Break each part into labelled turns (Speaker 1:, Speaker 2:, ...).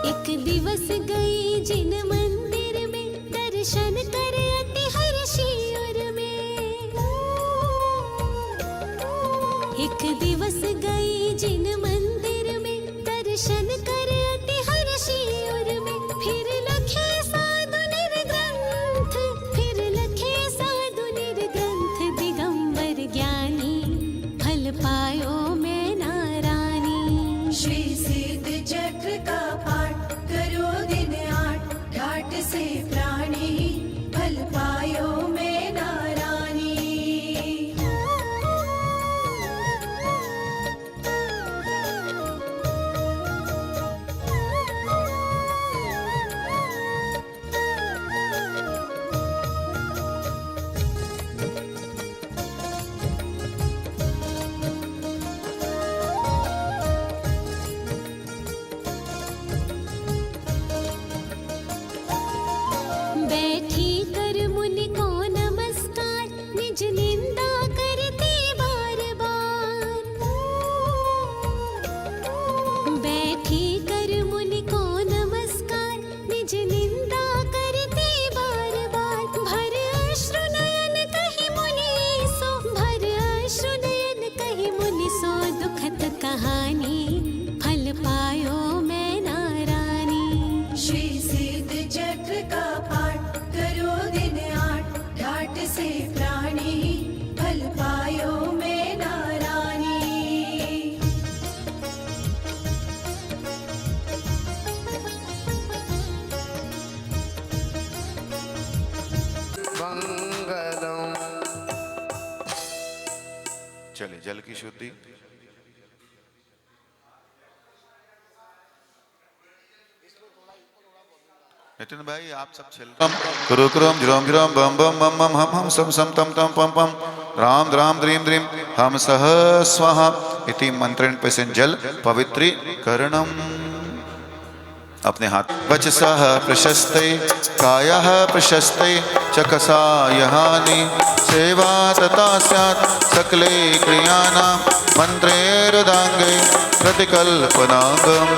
Speaker 1: एक दिवस गई जिन मंदिर में दर्शन कर अति हर्षी उर में। एक दिवस गई जिन मंदिर में दर्शन कर अति हर्षी उर में। फिर लखे साधु निर्ग्रंथ, फिर लखे साधु निर्ग्रंथ, दिगंबर ज्ञानी फल पायो मैं नारानी।
Speaker 2: श्री सिद्ध चक्र का पाठ करो दिन 8, ठाट से प्राणी फल पायो मैं नारानी।
Speaker 1: बैठी कर मुनि को नमस्कार, निज निंदा करते बार बार। बैठी कर मुनि को नमस्कार, निज निंदा करते बार बार। भर अश्रु नयन कहि मुनि सो, भर अश्रु नयन कहि मुनि सो, दुखद कहानी फल पायो मैं नारानी।
Speaker 2: श्री सिद्ध चक्र का पाठ करो दिन 8, ठाट से प्राणी फल पायो मैं नारानी।
Speaker 3: मंगलम।
Speaker 4: चलिए जल की शुद्धि। नितिन भाई आप सब चल कुरु कुरुम ज्रोम ज्रोम बम बम मम मम हम हम सम सम तम तम पम पम राम द्राम द्रीम द्रीम हम सह स्वाहा इति मंत्रेण पेशन जल पवित्रीकरणम। अपने हाथ वचसः प्रशस्ते कायः प्रशस्ते चकसा यहानि सेवा तथा स्यात् सकले क्रियाणां मंत्रेरुदांगे प्रतिकल्पनांगम्।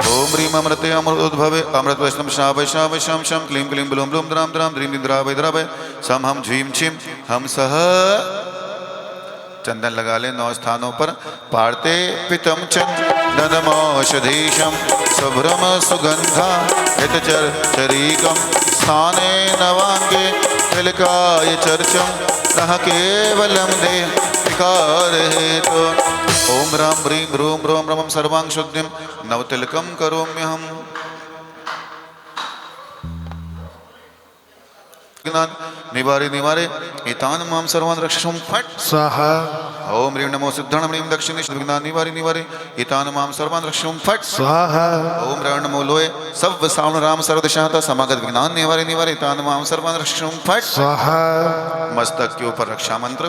Speaker 4: ओम ह्रीम अमृते अमृतोद्भवे अमृत वैष्णव शावय शावय शम शम क्लीं क्लीं ब्लूम ब्लूम द्राम द्राम द्रीम द्रावय द्रावय सम हम झीम छिम हम सह। चंदन लगा ले 9 स्थानों पर। पार्ते पितम चंदनमौषधीशम शुभ्रम सुगंधा हितचर चरीकम स्थाने नवांगे तिलकाय चर्चम नः केवलम दे विकार हेतु। ओम राम ह्रीं ह्रूम ह्रोम रमम सर्वांग शुद्धिम नवतिलकम करोम्यहम। निवारे निवारे एतान माम सर्वान रक्षसुम फट
Speaker 3: स्वाहा।
Speaker 4: ओम ह्रीं नमो सिद्धं ह्रीं दक्षिणे विघ्नान् निवारे निवारे एतान माम सर्वान रक्षसुम फट
Speaker 3: स्वाहा।
Speaker 4: ओम ह्रीं नमो लोय सब सावण राम सर्वदशाता समागत विघ्नान् निवारे निवारे एतान माम सर्वान रक्षसुम फट
Speaker 3: स्वाहा।
Speaker 4: मस्तक के ऊपर रक्षा मंत्र।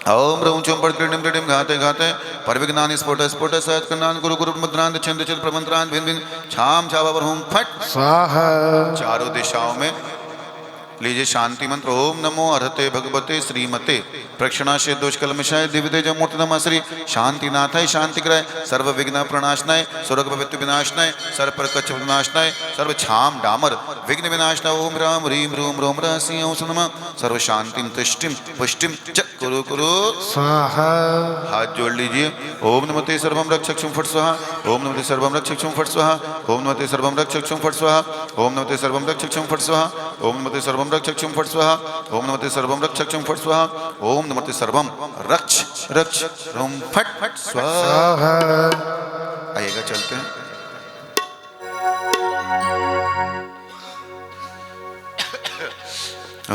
Speaker 4: ओम ह्रूं चुम पड़ क्रीडिम क्रीडिम घाते घाते परविघ्नानि स्फोट स्फोट सहज कन्नान गुरु गुरु मुद्रांत छिंद छिंद प्रमंत्रान भिन भिन छाम छावा बरहुम फट
Speaker 3: स्वाहा।
Speaker 4: चारों दिशाओं में लीजिए शांति मंत्र। ओम नमो अर्हते भगवते श्रीमते प्रक्षणाशय दोष कलमशाय दिव्य मूर्ति नमः श्री शांतिनाथाय शांतिग्राय सर्व विघ्न प्रणाशनाय स्वर्ग भवित्व विनाशनाय सर्व प्रकच्छ विनाशनाय सर्व छाम डामर विघ्न विनाशनाय। ओम राम ह्रीं ह्रूम ह्रोम रहस्य ओम नमः सर्व शांतिम तुष्टिम पुष्टिम च कुरु कुरु
Speaker 3: स्वाहा।
Speaker 4: हाथ जोड़ लीजिए। ओम नमते सर्वम रक्षक्षुम फट स्वाहा। ओम नमते सर्वम रक्षक्षुम फट स्वाहा। ओम नमते सर्वम रक्षक्षुम फट स्वाहा। ओम नमते सर्वम रक्षक्षुम फट स्वाहा। ओम नमते सर्वम रक्षक्षुम फट स्वाहा। ओम नमते सर्वम रक्षक्षुम फट स्वाहा। ओम नमते सर्वम रक्ष रक्ष रुम फट फट स्वाहा। आइएगा चलते हैं। ओ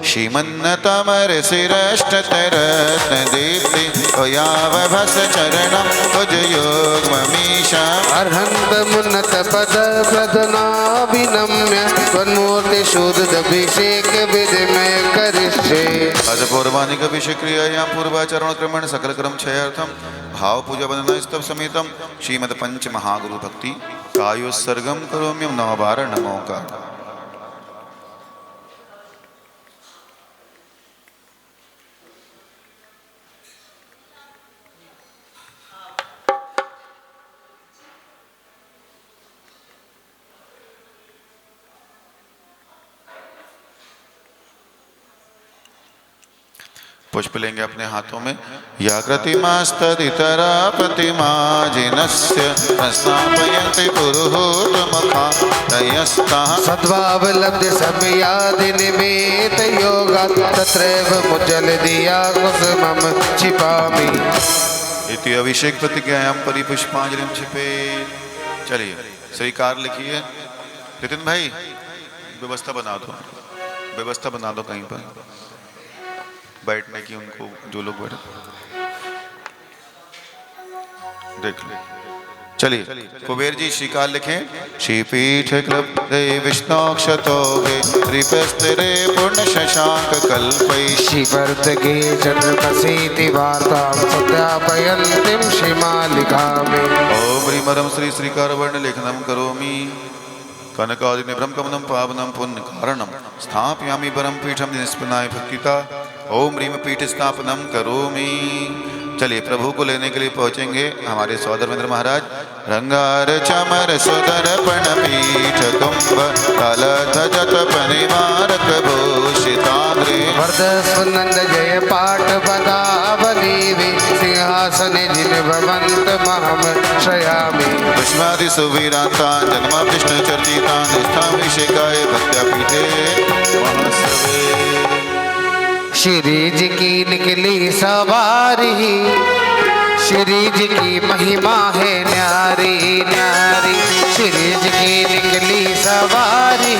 Speaker 4: श्रीमन्नतमर शिरष्टतरत्न दीप्ति यावभस चरणम भुज योग ममीशा
Speaker 3: अर्हंत मुन्नत पद प्रदनाभिनम्य त्वन्मूर्ति शुद्ध अभिषेक विधि में करिष्ये।
Speaker 4: अज पौर्वाणिक अभिषेक क्रियायां पूर्वाचरण क्रमेण सकल क्रम क्षयार्थम भाव पूजा वंदना स्तव समेतम श्रीमद पंच महागुरु भक्ति कायोत्सर्गम करोम्यम 9 बार नमो का। पुष्प लेंगे अपने हाथों में। या कृतिमास्तदितरा प्रतिमा जिनस्य स्थापयन्ति पुरुहूतमुखा तयस्तः
Speaker 3: सद्भाव लब्ध समयादि निमेत योगा तत्रैव मुज्जल दिया कुसुमम छिपामि।
Speaker 4: इति अभिषेक प्रतिज्ञायां परिपुष्पांजलिं छिपे। चलिए स्वीकार लिखिए। नितिन भाई व्यवस्था बना दो, व्यवस्था बना दो कहीं पर बैठने की, उनको जो लोग बैठे देख लो। चलिए कुबेर जी श्रीकाल लिखें। श्रीपीठ क्लब्धे विष्णोक्षतोगे त्रिपस्तिरे पूर्ण शशांक कल्पै
Speaker 3: शिवर्तके चंद्रमसीति वार्तां सत्यापयन्तीं श्रीमालिकामि।
Speaker 4: ओम ह्रीमरं श्री श्रीकार वर्ण लेखनं करोमि। कनकादिनिभ्रम कमनं पावनं पुण्य कारणं स्थापयामि परम पीठम निष्पन्नाय भक्तिता। ओम ह्रीम पीठ स्थापनम करोमि। चलिए प्रभु को लेने के लिए पहुंचेंगे हमारे सौधर्मेंद्र महाराज। रंगार चमर सुदर्पण पीठ कुंभ तल ध्वजत परिवारक भूषिताग्रे
Speaker 3: वरद सुनंद जय पाठ पदावली सिंहासन जिन भवंत महम श्रयामि।
Speaker 4: पुष्पादि सुवीरांता जन्मा विष्णु चर्चिता स्थाभिषेकाय भक्त्या पीठे महस्रवे।
Speaker 3: श्री जी की निकली सवारी, श्री जी की महिमा है न्यारी न्यारी। श्री जी की निकली सवारी,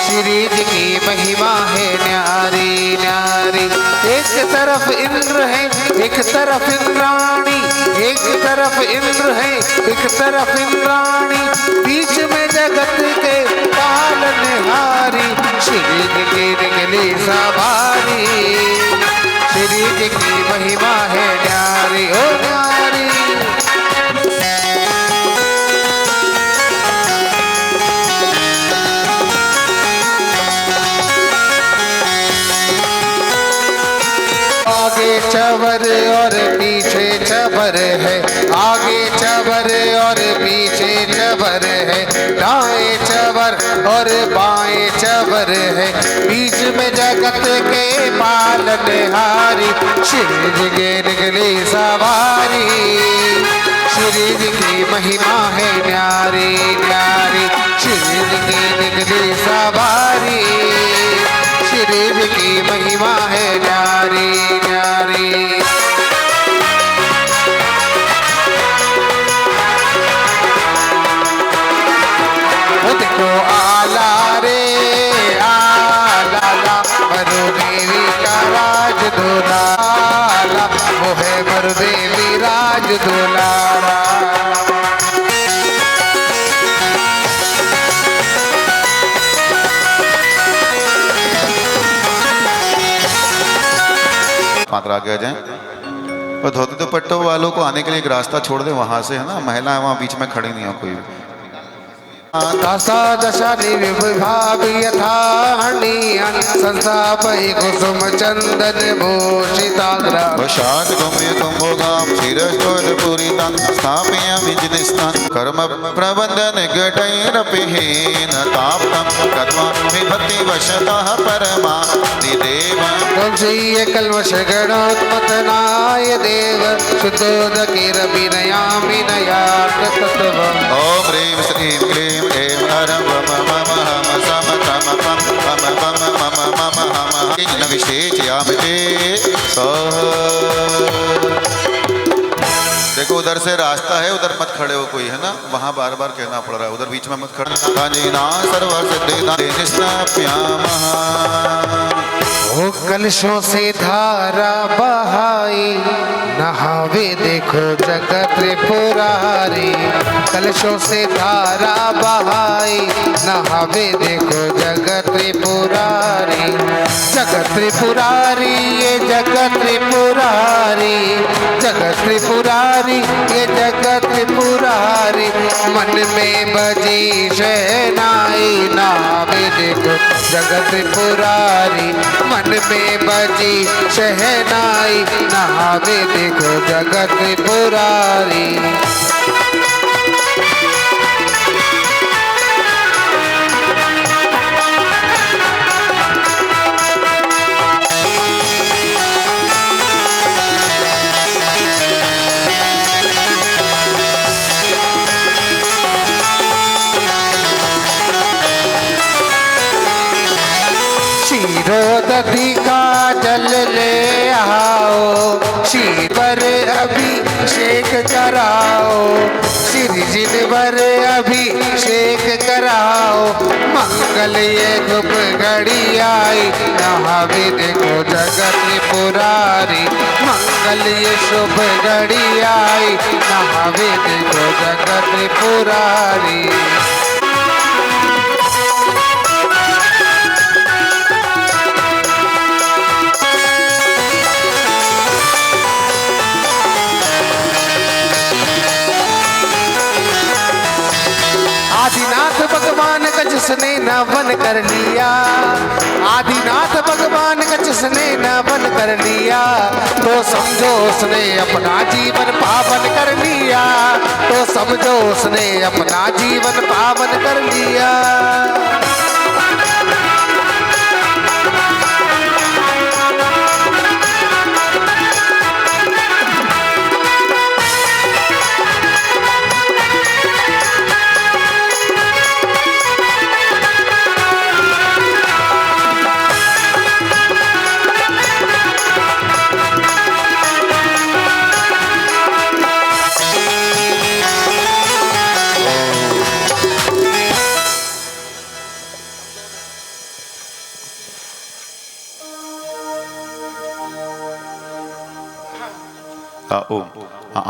Speaker 3: श्री जी की महिमा है न्यारी न्यारी। एक तरफ इंद्र है एक तरफ इंद्राणी, एक तरफ इंद्र है एक तरफ इंद्राणी, बीच में जगत के पालनहारी। श्री जी की निकली सवारी, श्री जी की महिमा है न्यारी ओ न्यारी। आगे चवर और पीछे चवर है, आगे चवर और पीछे चवर है, दाएं चवर और बाएं चवर है, बीच में जगत के पालनहारी। श्री जी की निकली सवारी, श्री जी की महिमा है न्यारी न्यारी। श्री जी की निकली सवारी, श्री जी की महिमा है न्यारी न्यारी। देखो आला रे आला मरु देवी का राज दुलारा, वो है मरु देवी राज दुलारा।
Speaker 4: मात्रा आगे आ जाए और धोती दुपट्टों वालों को आने के लिए एक रास्ता छोड़ दे वहां से, है ना। महिला वहां बीच में खड़ी नहीं हो कोई भी।
Speaker 3: दशा दशनि विभाग यथा हणीयन संस्थापय कुसुम चंदन भूषिताग्रा।
Speaker 4: वशाद गम्य कुंभोगाम क्षीरस्तोलपूरितं स्थापयामि जिनस्थान कर्म प्रबंधन घटैरपिहीन ताप्तं गत्वा विभक्ति वशतः परमादिदेव।
Speaker 3: तुलसीय कल्मष गणोत्पतनाय देव शुद्धोदकीरभिनयामि नयार्थ तत्त्वम्।
Speaker 4: ओम ह्रीं श्रीं क्लीं ऐं हरं वम मम हम सम तम पम पम पम मम मम हम किं विशेषयामि ते सः। देखो उधर से रास्ता है, उधर मत खड़े हो कोई, है ना। वहाँ बार बार कहना पड़ रहा है, उधर बीच में मत खड़े। कांजीना सर्वसिद्धिदानिस्नाप्यामः।
Speaker 3: ओ कलशों से धारा बहाई नहावे देखो जगत त्रिपुरारी। कलशों से धारा बहाई नहावे देखो जगत त्रिपुरारी। जगत त्रिपुरारी ये जगत त्रिपुरारी, जगत त्रिपुरारी ये जगत त्रिपुरारी। मन में बजी शहनाई नहावे देखो जगत त्रिपुरारी। मन में बजी शहनाई नहावे देखो जगत त्रिपुरारी। दधी का जल ले आओ, शीवर अभिषेक कराओ, श्री जिनवर अभिषेक कराओ। मंगल ये धूप घड़ी आई, नहावे देखो जगत पुरारी। मंगल ये शुभ घड़ी आई, नहावे देखो जगत पुरारी। आदिनाथ भगवान का जिसने न वन कर लिया, आदिनाथ भगवान का जिसने न वन कर लिया, तो समझो उसने अपना जीवन पावन कर लिया, तो समझो उसने अपना जीवन पावन कर लिया।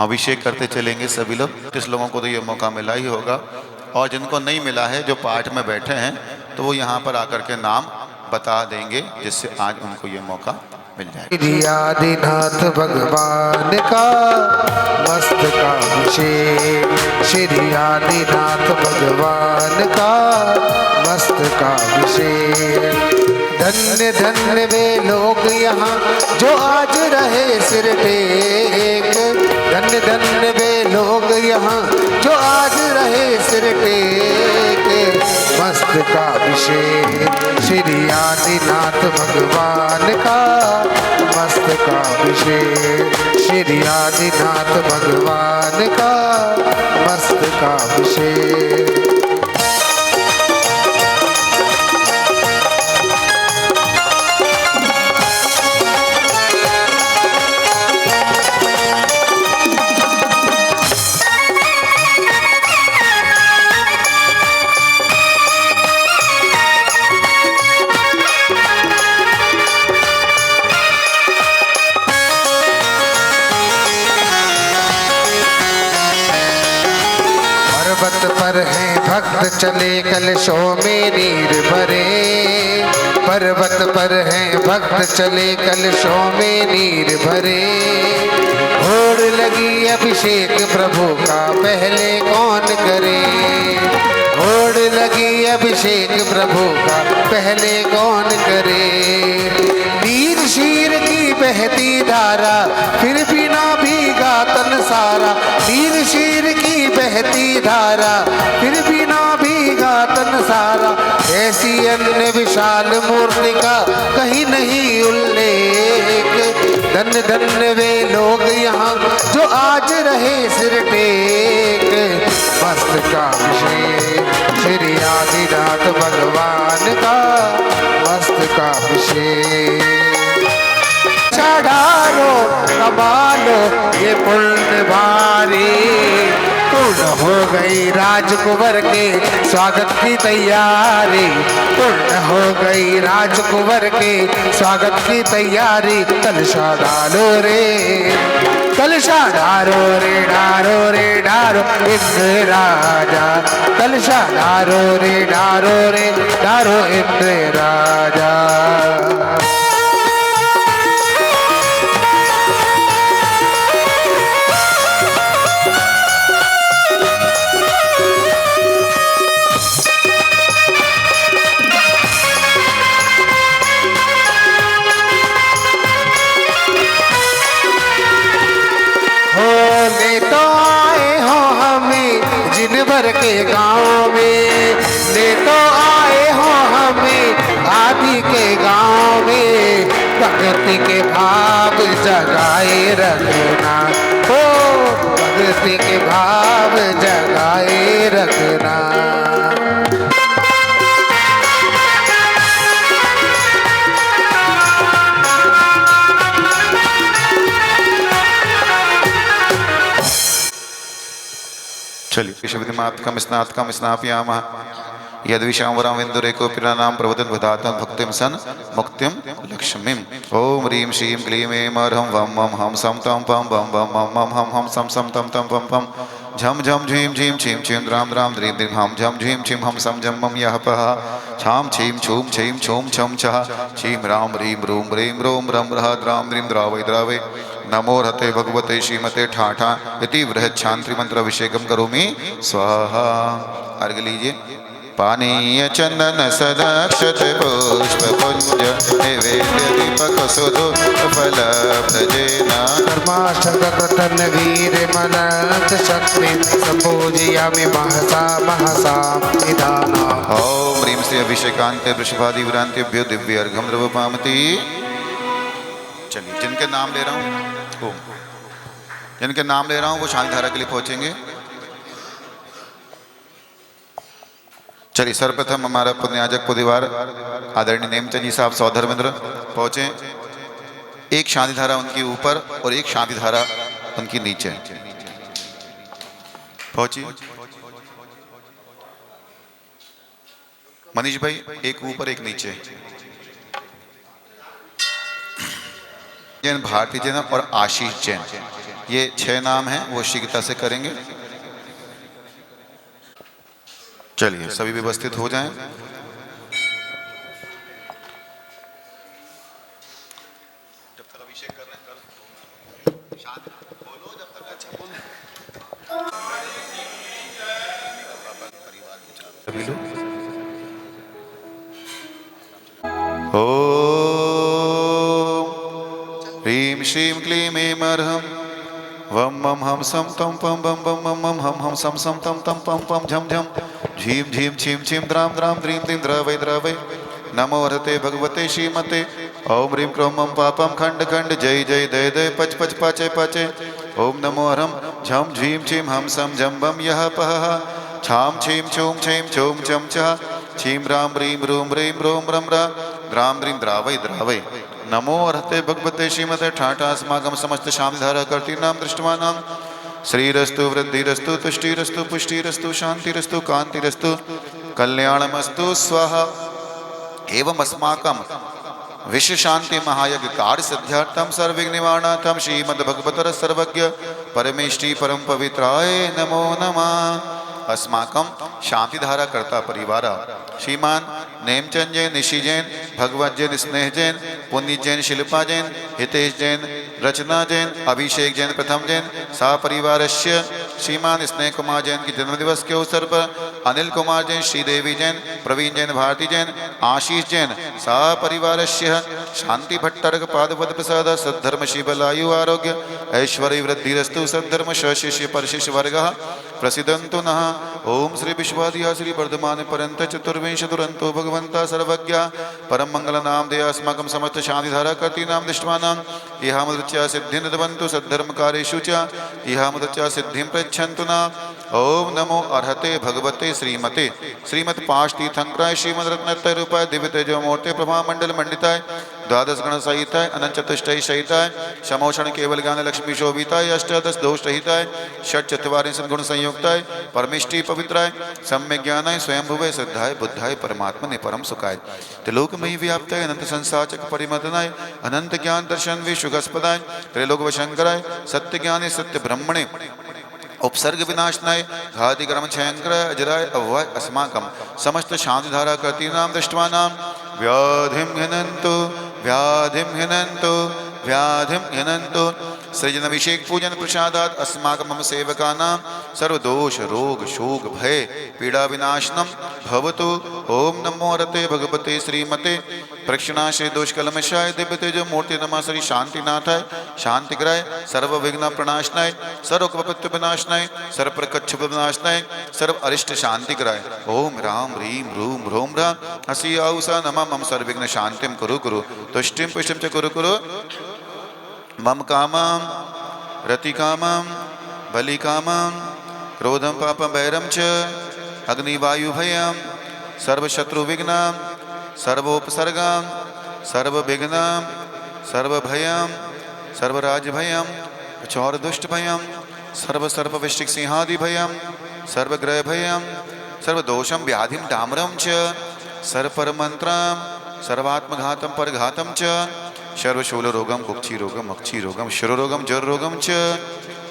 Speaker 4: अभिषेक करते चलेंगे सभी लोग। जिस लोगों को तो ये मौका मिला ही होगा, और जिनको नहीं मिला है, जो पाठ में बैठे हैं, तो वो यहाँ पर आकर के नाम बता देंगे, जिससे आज उनको ये मौका मिल जाए।
Speaker 3: श्री आदिनाथ भगवान का मस्तकाभिषेक, श्री आदिनाथ भगवान का मस्तकाभिषेक। धन्य धन्य वे लोग यहाँ जो आज रहे सिर टेक, धन्य धन्य वे लोग यहाँ जो आज रहे सिर टेक। मस्तकाभिषेक श्री आदिनाथ भगवान का मस्तकाभिषेक, श्री आदिनाथ भगवान का मस्तकाभिषेक। पर्वत पर हैं भक्त चले कलशों में नीर भरे, पर्वत पर हैं भक्त चले कलशों में नीर भरे। होड़ लगी अभिषेक प्रभु का पहले कौन करे, होड़ लगी अभिषेक प्रभु का पहले कौन करे। नीर शीर की बहती धारा फिर भी ना भीगा तन सारा, नीर शीर की बहती धारा फिर भी ना भीगा तन सारा। ऐसी अन्य विशाल मूर्ति का कहीं नहीं उल्लेख। धन्य धन्य वे लोग यहाँ जो आज रहे सिर टेक। मस्तकाभिषेक श्री आदिनाथ भगवान का मस्तकाभिषेक। चढ़ारो कमालो ये पुण्य भारी, पूर्ण हो गई राजकुंवर के स्वागत की तैयारी, पूर्ण हो गई राजकुंवर के स्वागत की तैयारी। कलशा डालो रे, कलशा डारो रे, डारो रे डारो इंद्र राजा, कलशा डारो रे, डारो रे डारो इंद्र राजा। के गाँव में ले तो आए हो हमें आदि के गाँव में, भक्ति के भाव जगाए रखना, हो भक्ति के भाव जगाए रखना।
Speaker 4: चलिए विशुद्धिमात्कम स्नातकम स्नापयामः यद्विशांवरं विन्दुरेको पिरानां प्रवदन् वदातं भक्तिं सन मुक्तिं लक्ष्मीं। ओम ह्रीं श्रीं क्लीं ऐं अर्हं वं वं हं सं तं पं बं बं मं मं हं हं सं सं तं तं पं पं झं झं झीं झीं छीं छीं द्रां द्रां द्रीं द्रीं हं झं झीं छीं हं सं जं मं यः पः छां छीं छूं छीं छूं छं छः छीं रां ह्रीं रूं ह्रीं रों रं रः द्रां द्रीं द्रावै द्रावै नमो हते भगवते श्रीमते ठाठा इति बृहत् शांति मंत्र अभिषेकम करोमि स्वाहा। अर्घ लीजिए। पानीय चंदन सदाक्षत पुष्प पुंज निवेद्य दीपक सुधु फल भजेना
Speaker 3: कर्माष्टककृतन वीर मनंत शक्ति संपूजयामि महसा महसा निधाना।
Speaker 4: ओम ह्रीं श्री अभिषेकांते वृषभादि विरांतेभ्यो दिव्य अर्घम द्रवपामति। चलिए जिनके नाम ले रहा हूँ, ओम जिनके नाम ले रहा हूँ वो शांति धारा के लिए पहुंचेंगे। चलिए सर्वप्रथम हमारा पुण्याजक पुदिवार आदरणीय नेमचंद जी साहब सौधर्मेंद्र पहुंचे। एक शांति धारा उनकी ऊपर और एक शांति धारा उनकी नीचे पहुंची। मनीष भाई एक ऊपर एक नीचे। जैन, भारती जैन और आशीष जैन, ये 6 नाम हैं, वो शीघ्रता से करेंगे। चलिए सभी व्यवस्थित हो जाएं। जब तक अभिषेक कर रहे हैं शांत बोलो, जब तक अच्छा बोलो। सभी लोग ह्रीं श्रीं क्लीं ऐं अर्हं वं मं हं सं तं पं बं बं मं मं हं हं सं सं तं तं पं पं झं झं झीं झीं छीं छीं द्रां द्रां द्रीं द्रीं द्रवै द्रवै नमो हरते भगवते श्रीमते। ओम ह्रीं क्रों मं पापं खंड खंड जय जय दय दय पच पच पाचे पाचे। ओम नमो हरं झं झीं छीं हं सं जं बं यः पः छां छीं छूं छीं छूं छं छः छीं रां ह्रीं रूं ह्रीं रों रं रः द्रां द्रीं द्रावै द्रावै नमो अर्हते भगवते श्रीमते ठाठा अस्माकं समस्त शांतिधारा कर्तॄणां दृष्टवानां श्रीरस्तु वृद्धिरस्तु तुष्टिरस्तु पुष्टिरस्तु शांतिरस्तु कांतिरस्तु कल्याणमस्तु स्वाहा। एवं अस्माकं विश्व शांति महायज्ञ कार्य सिद्ध्यार्थम सर्वविघ्न निवारणार्थम श्रीमद्भगवतर सर्वज्ञ परमेष्टि परम पवित्राय नमो नमः। अस्माकं शांतिधारा कर्ता परिवार श्रीमान नेमचंद जैन, निशि जैन, भगवत जैन, स्नेह जैन, पुण्य जैन, शिल्पा जैन, हितेश जैन, रचना जैन, अभिषेक जैन, प्रथम जैन सा परिवारस्य श्रीमान स्नेह कुमार जैन की जन्मदिवस के अवसर पर अनिल कुमार जैन, श्रीदेवी जैन, प्रवीण जैन, भारती जैन, आशीष जैन सा परिवारस्य शांति भट्टारक पादपद प्रसाद सद्धर्म शिवलायु आरोग्य ऐश्वर्य वृद्धिरस्तु सद्धर्म शिष्य परशिष्य वर्ग प्रसिद्धंतु नः। ओम श्री विश्वादिया श्री वर्धमान परंत चतुर्विंश दुरंतो भगवंता सर्वज्ञ परम मंगल नाम दे अस्माकं समस्त शांति धारा कर्ती नाम दृष्टवानां इहा मुदच्चा सिद्धिं ददवन्तु सद्धर्म कार्येषु च इहा मुदच्चा सिद्धिं प्रयच्छन्तु न। ओम नमो अर्हते भगवते श्रीमते श्रीमद पाशतीर्थंकराय श्रीमद रत्नत्रय रूपाय दिव्य तेजो मूर्ते प्रभा मंडल मंडिताय द्वादश गण सहिताय अनंत चतुष्टय सहिताय समोषण केवल ज्ञान लक्ष्मी शोभिताय अष्टादश दोष रहिताय षट चत्वारिंश गुण संयुक्ताय परमेष्टि पवित्राय सम्यक ज्ञानाय स्वयंभुवे श्रद्धाय बुद्धाय परमात्मने परम सुखाय त्रिलोकमयी व्याप्ताय अनंत संसाचक परिमदनाय अनंत ज्ञान दर्शन विश्वगस्पदाय त्रैलोक वशंकराय सत्य ज्ञाने सत्य ब्रह्मणे उपसर्ग विनाशनाय घाति कर्म क्षयंकर अजराय अव्वाय अस्माकं समस्त शांतिधारा कर्तीनां दृष्टवानां व्याधिं घ्नन्तु व्याधिं घ्नन्तु व्याधिं घ्नन्तु। सृजन अभिषेक पूजन प्रसादात अस्माकं मम सेवकानां सर्वदोष रोग शोक भय पीड़ा विनाशनम भवतु। ओम नमो हरते भगवते श्रीमते प्रक्षणाशय दोष कलमशाय दिव्य तेजो मूर्ति नमः श्री शांतिनाथाय शांतिग्राय सर्व विघ्न प्रणाशनाय सर्व कपत्व विनाशनाय सर्व प्रकच्छ विनाशनाय सर्व अरिष्ट शांतिग्राय। ओम राम ह्रीं रूं ह्रों ह्रां हसी आउसा नमः मम सर्वविघ्न शांतिं कुरु कुरु तुष्टिं पुष्टिं च कुरु कुरु मम कामां रतिकामां बलिकामां क्रोधं पापं वैरं च अग्निवायुभयं सर्वशत्रुविघ्नां सर्वोपसर्गां सर्वविघ्नां सर्वभयं सर्वराजभयं चौरदुष्टभयं सर्वसर्पविष्टिकसिंहादिभयं सर्वग्रहभयं सर्वदोषं व्याधिं डामरं च सर्वपरमन्त्रं सर्वात्मघातं परघातं च सर्वशूलरोगं कुक्षिरोगं मक्षिरोगं शिरोरोगं जररोगं च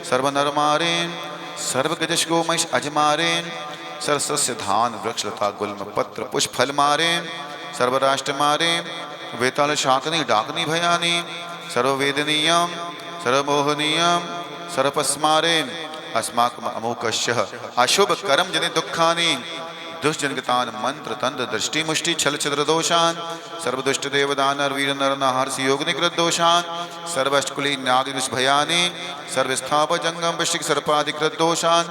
Speaker 4: सर्वनरमारेण सर्वगजशगोमैष अजमारेण सर्वसस्य धान वृक्षलता गुल्म पत्र पुष्प फल मारेण सर्वराष्ट्रमारेण वेताल शाकनी डाकनी भयानी सर्ववेदनीयं सर्वमोहनीयं सर्वपस्मारेण अस्माकम् अमोकश्यः अशुभ कर्म जनित दुःखानि दुष्टजनगतान मंत्र तंत्र दृष्टि मुष्टि छल छिद्र दोषान सर्वदुष्ट देवदानर वीर नर नाहर योग निकृत दोषान सर्वष्टकुली नाग भयानि सर्वस्थाप जंगम वृश्चिक सर्पाधिकृत दोषान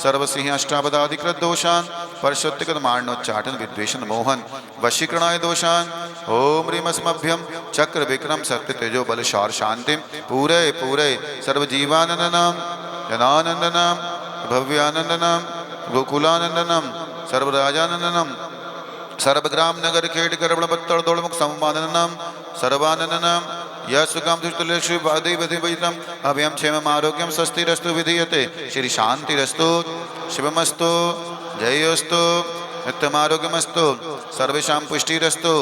Speaker 4: सर्वसिंह अष्टापदाधिकृत दोषान परशुद्धिकृत मारणोच्चाटन विद्वेषण मोहन वशीकरणाय दोषान ओम ह्रीमस्मभ्यम चक्र विक्रम सत्य तेजो बल शौर शांति पूरे पूरे सर्वजीवानंदनम जनानंदनम भव्यानंदनम गोकुलानंदनम सर्वराजानंदनम सर्वग्राम नगर खेड़ करबण बत्तड़ दौड़मुख संवादनम सर्वानंदनम यशुकाम दुष्टलेशु वादि विधिवैतम अभयम क्षेमम आरोग्यम स्वस्तिरस्तु विधीयते श्री शांतिरस्तु शिवमस्तु जयोस्तु नित्यमारोग्यमस्तु सर्वेषां पुष्टिरस्तु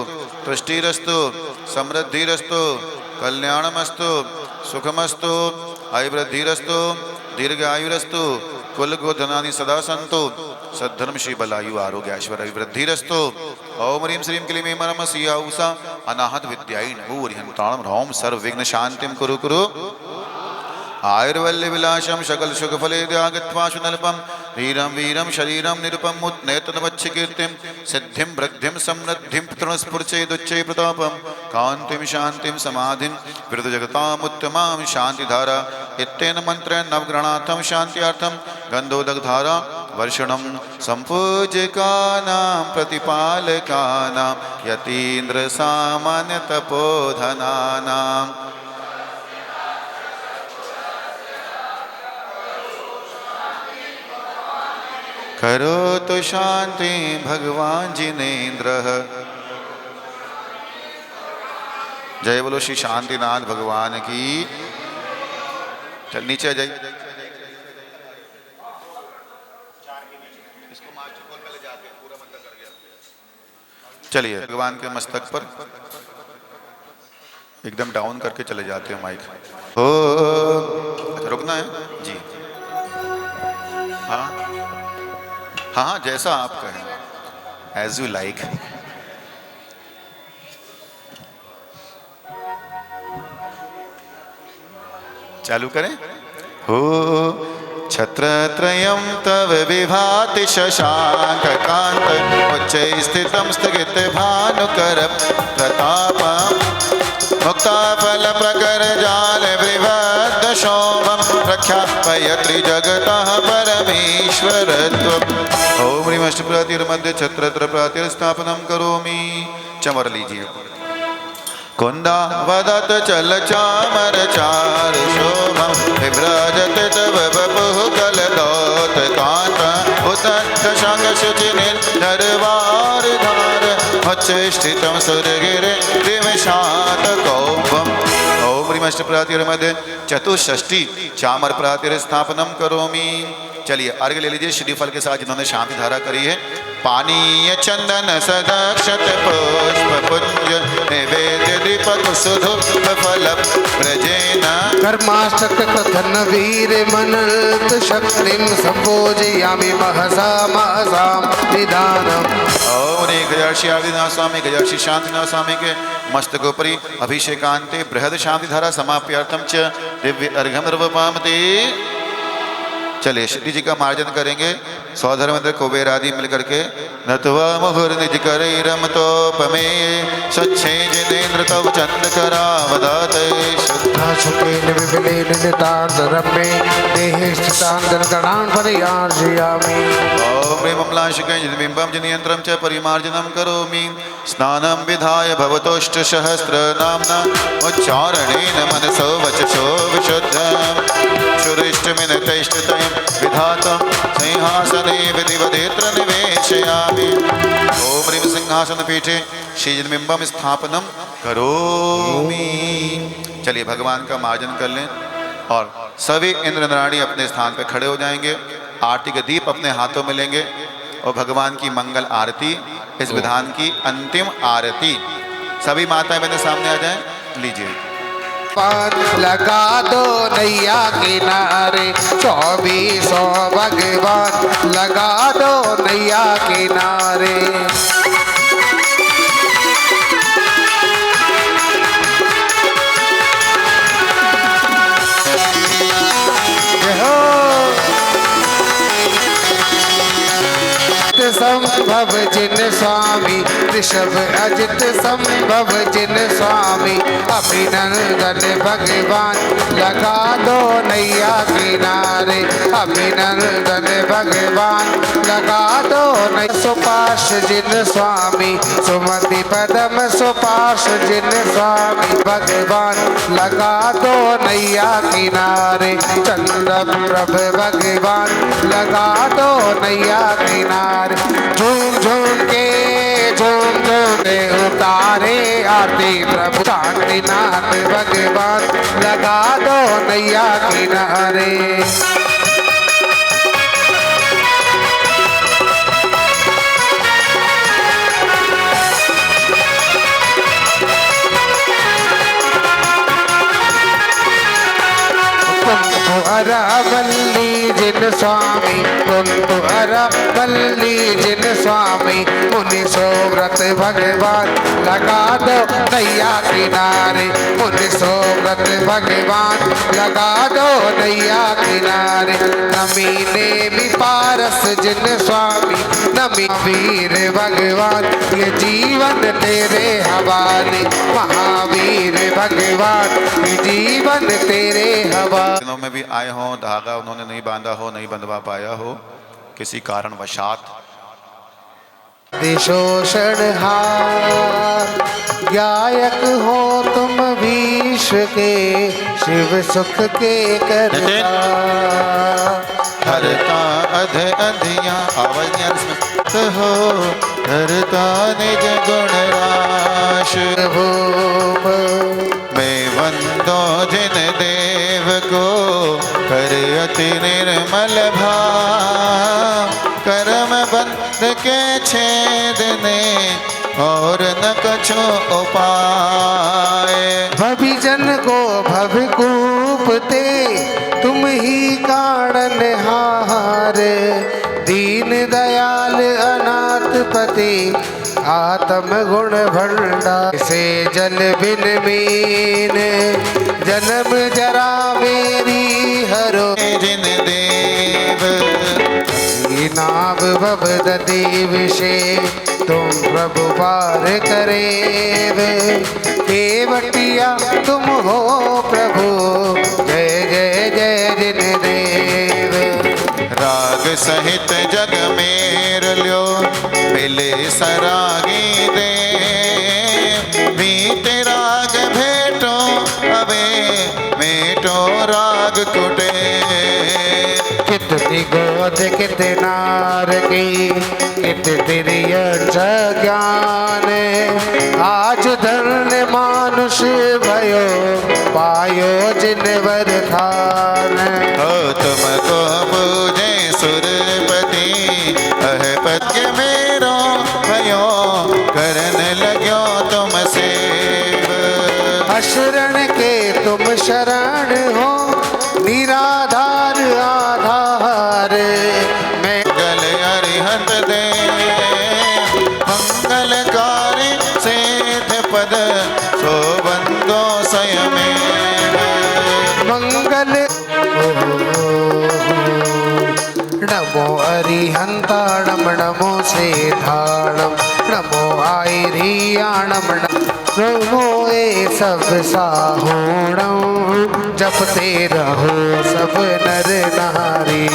Speaker 4: तुष्टिरस्तु समृद्धिरस्तु कल्याणमस्तु सुखमस्तु आयुर्वृद्धिरस्तु दीर्घायुरस्तु कुल गोधनानि सदा सन्तु सद्धर्म श्री बलायु आरोग्य ऐश्वर्य वृद्धिरस्तु ओम ह्रीं श्रीं क्लीं ऐं मरम सिया उषा अनाहत विद्यायै नमो हरिहंताणं ह्रौं सर्व विघ्न शांतिं कुरु कुरु आयुर्वल्य विलासम सकल सुख फले त्यागत्वाशु नल्पम धीरम वीरम शरीरम निरुपम मुत्नेतनवच्छ कीर्तिम सिद्धिम वृद्धिम समृद्धिम तृणस्फुर्चेदुच्चे प्रतापम कांतिम शांतिम समाधिम विरुद्ध जगतामुत्तमां शांतिधारा इत्येन मंत्रेण नवग्रहणार्थम शांत्यार्थम गंधोदकधारा वर्षणं संपूज्यकानां प्रतिपालकानां यतीन्द्र सामान्य तपोधनानां करोतु शांति भगवान जिनेन्द्र। जय बोलो श्री शांतिनाथ भगवान की। चल नीचे जाइए। चलिए भगवान के मस्तक पर एकदम डाउन करके चले जाते हैं माइक। ओ रुकना है जी। हाँ हाँ जैसा आप कहें, एज यू लाइक। चालू करें। हो छत्रत्रयं तव विभाति शशांक कांत उच्चै स्थितं स्थगित भानुकर प्रतापं मुक्ताफल प्रकर जाल विबद्ध शोभं प्रख्यापयत्रि जगतः परमेश्वरत्वम्। ओम ह्रीं अष्टप्रतिर्मध्ये छत्रत्र प्रतिस्थापनं करोमि। चमर लीजिए। कुंदा वदत चल चामर चार शोभम विभ्रजत तव बपुः कलदौत कांत उदत्त शंख शुचि निर्वार धार उच्चैष्ठितं सुरगिरे दिवशात कौपम। ओम ह्रीं अष्टप्रतिर्मध्ये चतुष्षष्टि चामर प्रतिस्थापनं करोमि। चलिए अर्घ्य ले लीजिए श्रीफल के साथ जिन्होंने शांति धारा करी है। पानीय चंदन सदक्षत पुष्प पुंज निवेद्य दीपक सुधुप फल व्रजेन
Speaker 3: कर्माष्टक कथन वीर मनल्त शक्तिं संपूजयामि महसा महसां निधानम्।
Speaker 4: और गजार्षि आदिनाथ स्वामी गजार्षि शांतिनाथ स्वामी के मस्तकोपरि अभिषेकांते बृहद शांति धारा समाप्यार्थम च दिव्य अर्घ्यं निर्वपामते। चलिए श्री जी का मार्जन करेंगे। सौधर्मेंद्र कुबेर आदि मिलकर के नत्वा मुहुर निज करे रमतोपमे स्वच्छे जिनेन्द्र तव चंद करावदाते
Speaker 3: श्रद्धा सुखेन विपिनेन नितान्तरम्ये देहे स्थितान्तन गणान् परियार्जयामि।
Speaker 4: ओम ह्रीं अम्लांशुके बिम्बं जनियन्त्रं च परिमार्जनं करोमि। स्नानं विधाय भवतोष्ट सहस्र नाम्ना उच्चारणेन मनसो वचसो विशुद्धं शुरिष्टमिनतैष्टतयं विधातं सिंहासने विधिवदेत्र निवेशयामि। ओम ह्रीं सिंहासनपीठे श्रीजनबिम्बं स्थापनं करोमि। चलिए भगवान का मार्जन कर लें और सभी इंद्र नारायणी अपने स्थान पर खड़े हो जाएंगे। आरती के दीप अपने हाथों में लेंगे और भगवान की मंगल आरती, इस विधान की अंतिम आरती। सभी माताएं बहनें सामने आ जाएं, लीजिए।
Speaker 3: लगा दो नैया किनारे 2400 भगवान, लगा दो नैया किनारे। संभव जिन स्वामी ऋषभ अजित संभव जिन स्वामी, अभिनंदन भगवान लगा दो नैया किनारे, अभिनंदन भगवान लगा दो नैया। सुपाश जिन स्वामी सुमति पदम सुपाश जिन स्वामी, भगवान लगा दो नैया किनारे। चंद्र प्रभ भगवान लगा दो नैया किनारे। झूम झूम के उतारे आरती प्रभु शांतिनाथ भगवान लगा दो नैया किनारे। अरावल्ली जिन स्वामी, कुंतु अरावल्ली जिन स्वामी, मुनि सोव्रत भगवान लगा दो नैया किनारे। मुनि सोव्रत भगवान लगा दो नैया किनारे। नमीने भी पारस जिन स्वामी, नमी वीर भगवान ये जीवन तेरे हवाले। महावीर भगवान ये जीवन तेरे हवाले।
Speaker 4: दिनों में भी आए हों, धागा उन्होंने नहीं बांधा हो, नहीं बंधवा पाया हो किसी कारणवशात,
Speaker 3: शोषणहार गायक हो तुम विश्व के, शिव सुख के करता।
Speaker 4: हरता अध अंधिया आवाज हो, हरता निज गुण राश। मैं वंदो जिन देव को, कर अति निर्मल भाव। कर्म बंध के छेदने और न कछो उपाय।
Speaker 3: भविजन को भवकूपते तुम ही कारण हार। दीन दयाल अनाथ पति आत्म गुण भंडार। से जल बिन मीन जन्म जरा मेरी हरो।
Speaker 4: जिन देव
Speaker 3: नाभ भवद देव से तुम प्रभु पार करेव। केवटिया तुम हो प्रभु, जय जय जय जिन देव।
Speaker 4: राग सहित जग मेर ल्यो, मिले सरागी दे। बीत राग भेटो अबे, मेटो राग कुटे।
Speaker 3: कितनी गोद कितनार की, कित तिरियन ज्ञान। आज धन्य मानुष भयो, पायो जिन वरदान।
Speaker 4: हो तुमको पूजे सुरपति, अहपत्य मेरो भयो। करन लाग्यो तुम सेव।
Speaker 3: अशरण के तुम शरण हो, निराधार आधार। मैं
Speaker 4: मंगल अरिहंत दे, मंगलकारी सेठ पद। सो बंदो स्वयं
Speaker 3: मंगल। नमो अरिहंताणम, नमो सेठाणम, नमो आयरियाणम, नमो ए सब साहोणम। जपते रहो सब नर नारी।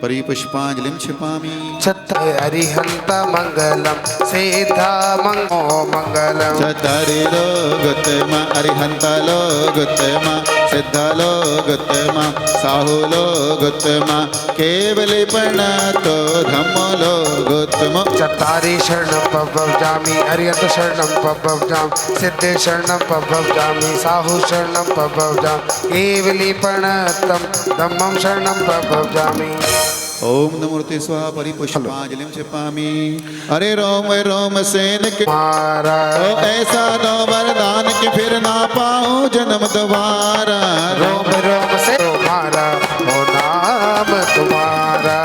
Speaker 4: परिपुष्पांजलिं क्षिपामि।
Speaker 3: छत्र अरिहंत मंगलम, सेधा मंगो मंगलम।
Speaker 4: चतरिलो गुत्तम, अरिहंतलो गुत्तम, सिद्धलो गुत्तम, साहुलो गुत्तमा केवली प्रणतो धम्मलो गुत्तम
Speaker 3: चत्तारि शरणं पवजामि अर्यत शरणं पवजामि सिद्धे शरणं पवजामि साहु शरणं पवजामि केवली प्रणतं धम्मं शरणं पवजामि।
Speaker 4: ओम नमोते स्वाहा परिपुष्पांजलिं क्षिपामि। अरे रोम वे रोम सेन के
Speaker 3: महाराज
Speaker 4: ओ ऐसा नो वरदान कि फिर ना पाऊं जन्म दोबारा।
Speaker 3: रोम रोम से तुम्हारा हो नाम तुम्हारा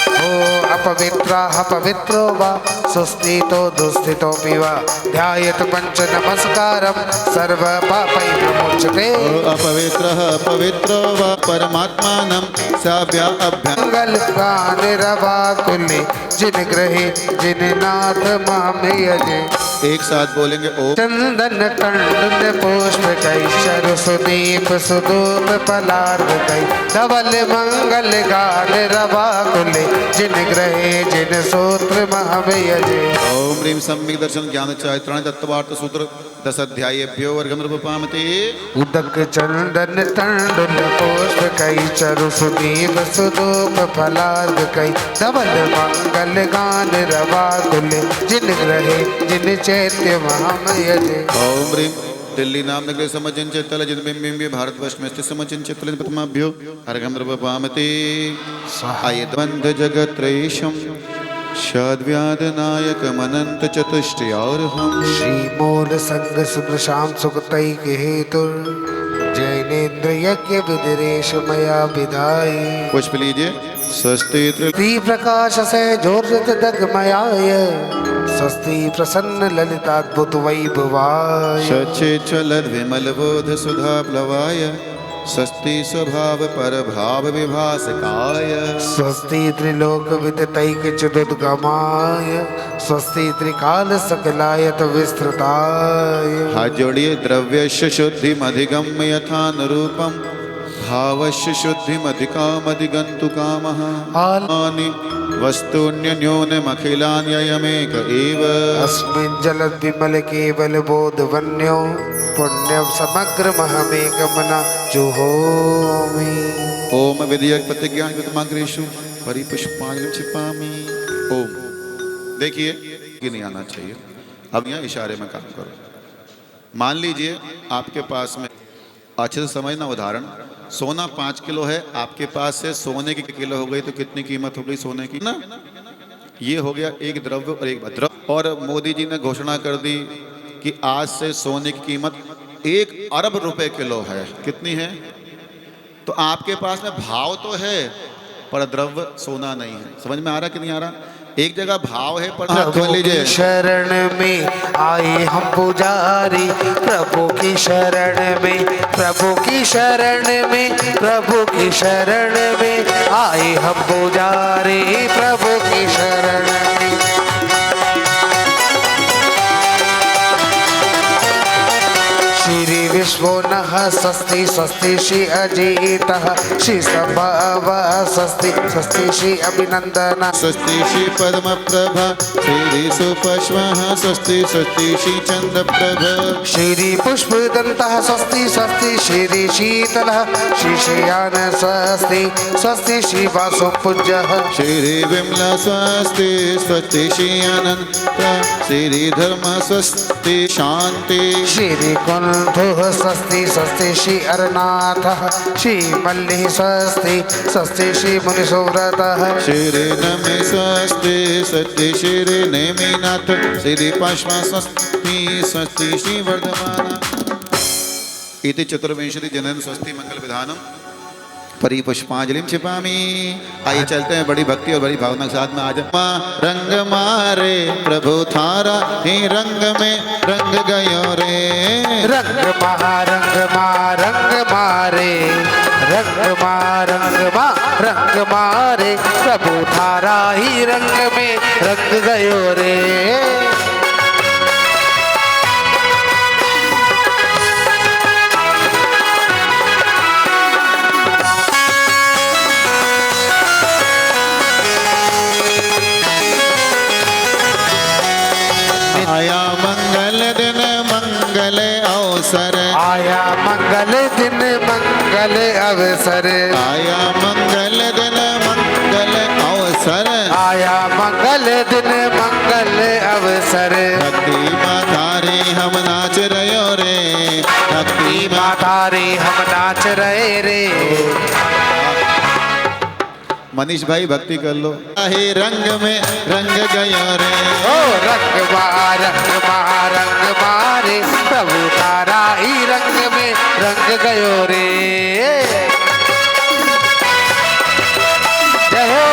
Speaker 3: हो अपवित्रः पवित्रो वा सुस्थितो दुस्थितो वा ध्यायेत पंच नमस्कारं सर्व पापै विमुच्यते।
Speaker 4: ओ अपवित्रः पवित्रो वा परमात्मानं साव्या अभ्या
Speaker 3: मंगल गान रवा कुले जिन ग्रहे जिन नाथ मामे यजे।
Speaker 4: एक साथ बोलेंगे ओम
Speaker 3: चंदन कंडन पुष्प कई शर सुदीप सुदूप पलार्ग कई धवल मंगल गान रवा कुले जिन ग्रहे जिन सूत्र महामयजे।
Speaker 4: ओम ह्रीं सम्यक् दर्शन ज्ञान चारित्राणि तत्वार्थ सूत्र 10 अध्यायेभ्यो वर्गं रूपपामते।
Speaker 3: उदक चंदन तंडुल पुष्प कई चरु सुदीप सुदूप फलार्ग कई धवल मंगल गान रवा कुले जिन ग्रहे जिन चैत्य महामयजे।
Speaker 4: ओम ह्रीं दिल्ली नाम नगरे समचिन चेतल जिनबिंबिंबि भारतवर्ष में स्थित समचिन चेतल प्रथमाभ्यो अर्घं रूपपामते। आये बंध जगत्रयीशं षड्व्याधनायकमनंत चतुष्टयार्हम्।
Speaker 3: श्री मूल संग सुख शाम सुखतई के हेतु जैनेन्द्र यज्ञ विदिरेश मया विदाई।
Speaker 4: पुष्प लीजिए। स्वस्ति
Speaker 3: ती प्रकाश से जोर्जत दगमयाय स्वस्ति प्रसन्न ललिताद्भुत वैभवाय।
Speaker 4: सच्चे चलद विमल बोध सुधा प्लवाय स्वस्ति स्वभाव पर भाव विभासकाय।
Speaker 3: स्वस्ति त्रिलोक विदितैक चतुर्गमाय स्वस्ति त्रिकाल सकलायत विस्तृताय।
Speaker 4: हाथ जोड़िए। द्रव्यस्य शुद्धिमधिगम्य यथानुरूपम् भावस्य शुद्धिमधिकामधिगन्तु कामः। आनि वस्तून्यन्योन्यमखिलान्ययमेक एव।
Speaker 3: अस्मिन् जलद विमल केवल बोध वन्यो पुण्यम समग्र महमेकमना जुहोमि।
Speaker 4: ओम विधियक प्रतिज्ञान विद्माग्रेषु परिपुष्पांजलिं क्षिपामि। ओम देखिए ये नहीं आना चाहिए। अब यहाँ इशारे में काम करो। मान लीजिए आपके पास में अच्छे से समझना उदाहरण सोना 5 किलो है आपके पास से सोने की किलो हो गई तो कितनी कीमत हो गई सोने की ना। ये हो गया एक द्रव्य और एक अद्रव्य। और मोदी जी ने घोषणा कर दी कि आज से सोने की कीमत 1 अरब रुपए किलो है। कितनी है? तो आपके पास में भाव तो है पर द्रव्य सोना नहीं है। समझ में आ रहा कि नहीं आ रहा? एक जगह भाव है पर
Speaker 3: प्रभु की शरण में आए हम पुजारी प्रभु की शरण में प्रभु की शरण में प्रभु की शरण में आए हम पुजारी प्रभु की शरण में। श्री विश्वो नः स्वस्ति स्वस्ति श्री अजितः श्री संभव स्वस्ति स्वस्ति श्री अभिनंदन
Speaker 4: स्वस्ति श्री पद्म प्रभा श्री सुपश्वः स्वस्ति स्वस्ति श्री चंद्र प्रभा
Speaker 3: श्री पुष्पदन्तः स्वस्ति स्वस्ति श्री शीतलः श्री श्रियान स्वस्ति स्वस्ति श्री वासुपूज्यः
Speaker 4: श्री विमला स्वस्ति स्वस्ति श्री अनंत श्री धर्म स्वस्ति शांति
Speaker 3: श्री कुंठुः स्वस्ति स्वस्ति श्री अरनाथः श्री मल्लिः स्वस्ति स्वस्ति श्री मुनिसुव्रतः
Speaker 4: श्री नमे स्वस्ति स्वस्ति श्री नेमिनाथ श्री पश्वा स्वस्ति स्वस्ति श्री वर्धमान इति चतुर्विंशति जनन स्वस्ति मंगल विधानम परिपुष्पांजलिं क्षिपामि। आइए चलते हैं बड़ी भक्ति और बड़ी भावना के साथ में। आज रंग मारे प्रभु थारा ही रंग में रंग गयो रे।
Speaker 3: रंग मारे रंग मारे प्रभु थारा ही रंग में रंग गयो रे।
Speaker 4: आया मंगल दिन मंगल अवसर
Speaker 3: आया मंगल दिन मंगल मंगल अवसर,
Speaker 5: आया मंगल दिन मंगल अवसर,
Speaker 3: आया मंगल दिन मंगल अवसर।
Speaker 5: भक्ति माता रे हम नाच रहे रे, भक्ति
Speaker 3: माता रे हम नाच रहे रे।
Speaker 5: मनीष भाई भक्ति कर लो। हे रंग में रंग गयो रे,
Speaker 3: ओ रंग मारे प्रभु तारा ही रंग में रंग गयो रे। जय हो।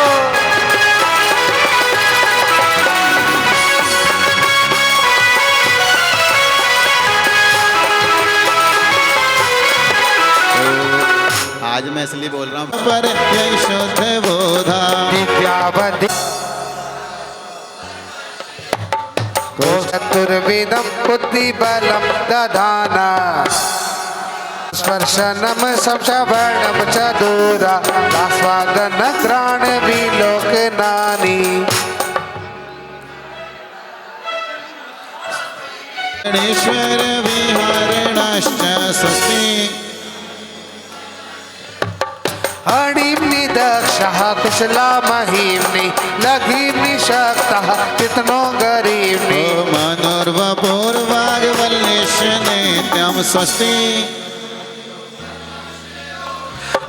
Speaker 5: आज मैं इसलिए बोल रहा हूँ पर यही शुद्ध बोधा
Speaker 3: विद्यावधि चतुर्वेदम बुद्धि बलम दधाना, स्पर्शनम संश्रवणम च दूरा, आस्वादन घ्राण विलोक नानी।
Speaker 5: गणेश्वर विहारणाश्च स्वस्ति,
Speaker 3: हणिम्नि दक्षः कुशला महीम्नि, लघिम्नि शक्तः कितनो गरीम्नि।
Speaker 5: मनोर्वपूर्वाग्वल्लिश नित्यं स्वस्ति,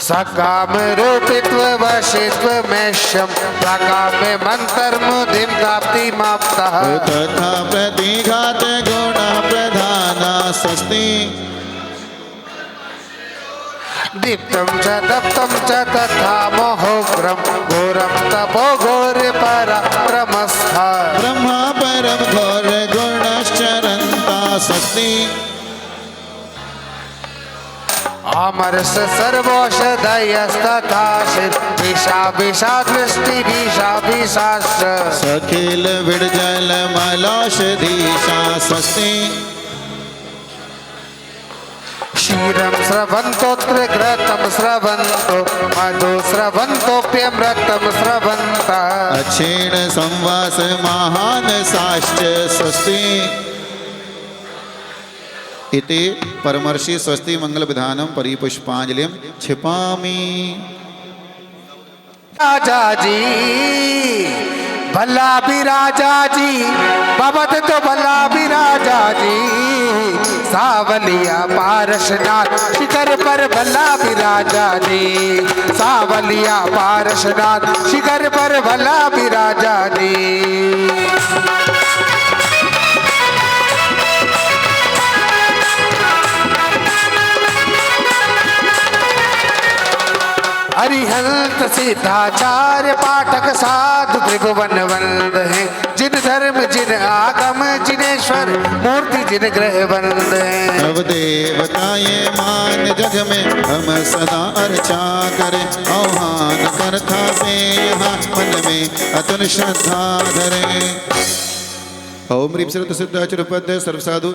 Speaker 3: सकाम रूपित्व वशित्व मेष्यम, सकाम मंतर्मुदिं प्राप्ति माप्तः।
Speaker 5: तथा प्रतिघात गुण प्रधाना स्वस्ति,
Speaker 3: दीप्तं च दप्तं च तथा मोहोग्रं, घोरं तपो घोर पराक्रमस्था।
Speaker 5: ब्रह्मा परम घोर गुणश्चरन्ता स्वस्ति,
Speaker 3: आमर्ष सर्वौषधयस्तथा विषा विषा दृष्टि विषा विषाश्च।
Speaker 5: सखिल विडजल मलौषधीशा स्वस्ति,
Speaker 3: क्षीरं स्रवन्तोऽत्र घृतं स्रवन्तो, मधु स्रवन्तोऽप्यमृतं स्रवन्तः।
Speaker 5: अक्षीण संवास महान साश्च स्वस्ति। इति परमर्षि स्वस्ति मंगल विधानम परिपुष्पांजलिम क्षिपामि।
Speaker 3: राजा जी भला भी राजा जी, बाबत तो भला भी राजा जी। सावलिया पारसनाथ शिखर पर भला भी राजा जी, सावलिया पारसनाथ शिखर पर भला भी राजा जी। हरिहंत सिद्धाचार्य पाठक साधु त्रिभुवन वंद है, जिन धर्म जिन आगम जिनेश्वर मूर्ति जिन ग्रह बंद है।
Speaker 5: सब देवता ये मान जग में हम सदा अर्चा करें, आह्वान करता से यहाँ मन में अतुल श्रद्धा धरें। ओम ह्रीं श्रीं सिद्धाचरपद्य सर्वसाधु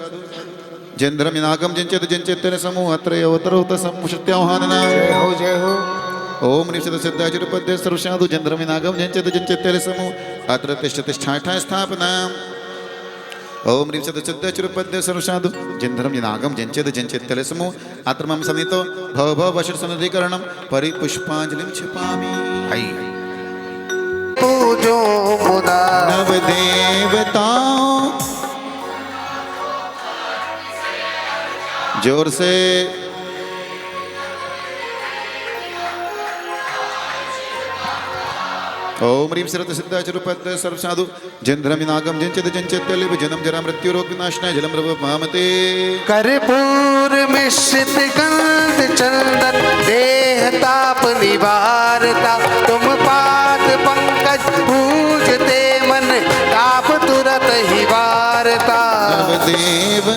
Speaker 5: जंद्रम नागम जिंचित जिंचित समूह अत्र अवतरोत समुष्त्याह्वानना।
Speaker 3: जय हो जय हो।
Speaker 5: ओम निश्चित सिद्धाचरपद्य सर्वसाधु जंद्रम नागम जिंचित जिंचित समूह अत्र तिष्ठ तिष्ठाठा स्थापना। ओम निश्चित सिद्धाचरपद्य सर्वसाधु जंद्रम नागम जिंचित जिंचित समूह अत्र मम सन्नितो भव भव वशर सन्निधिकरणम परिपुष्पांजलिं क्षिपामि।
Speaker 3: पूजो मुदा
Speaker 5: नव देवताओं जोर से ओम ह्रीं श्रीं सिद्धाचरपद्य सर्वसाधु जंध्रमिनागम जिंचित जिंचित लिव जन्म जरा मृत्यु रोग विनाशनाय जलम प्रभवामते।
Speaker 3: कर्पूर मिश्रित गंध चंदन देह ताप निवारता, तुम पाद पंकज पूजते मन ताप तुरत ही वारता।
Speaker 5: नवदेव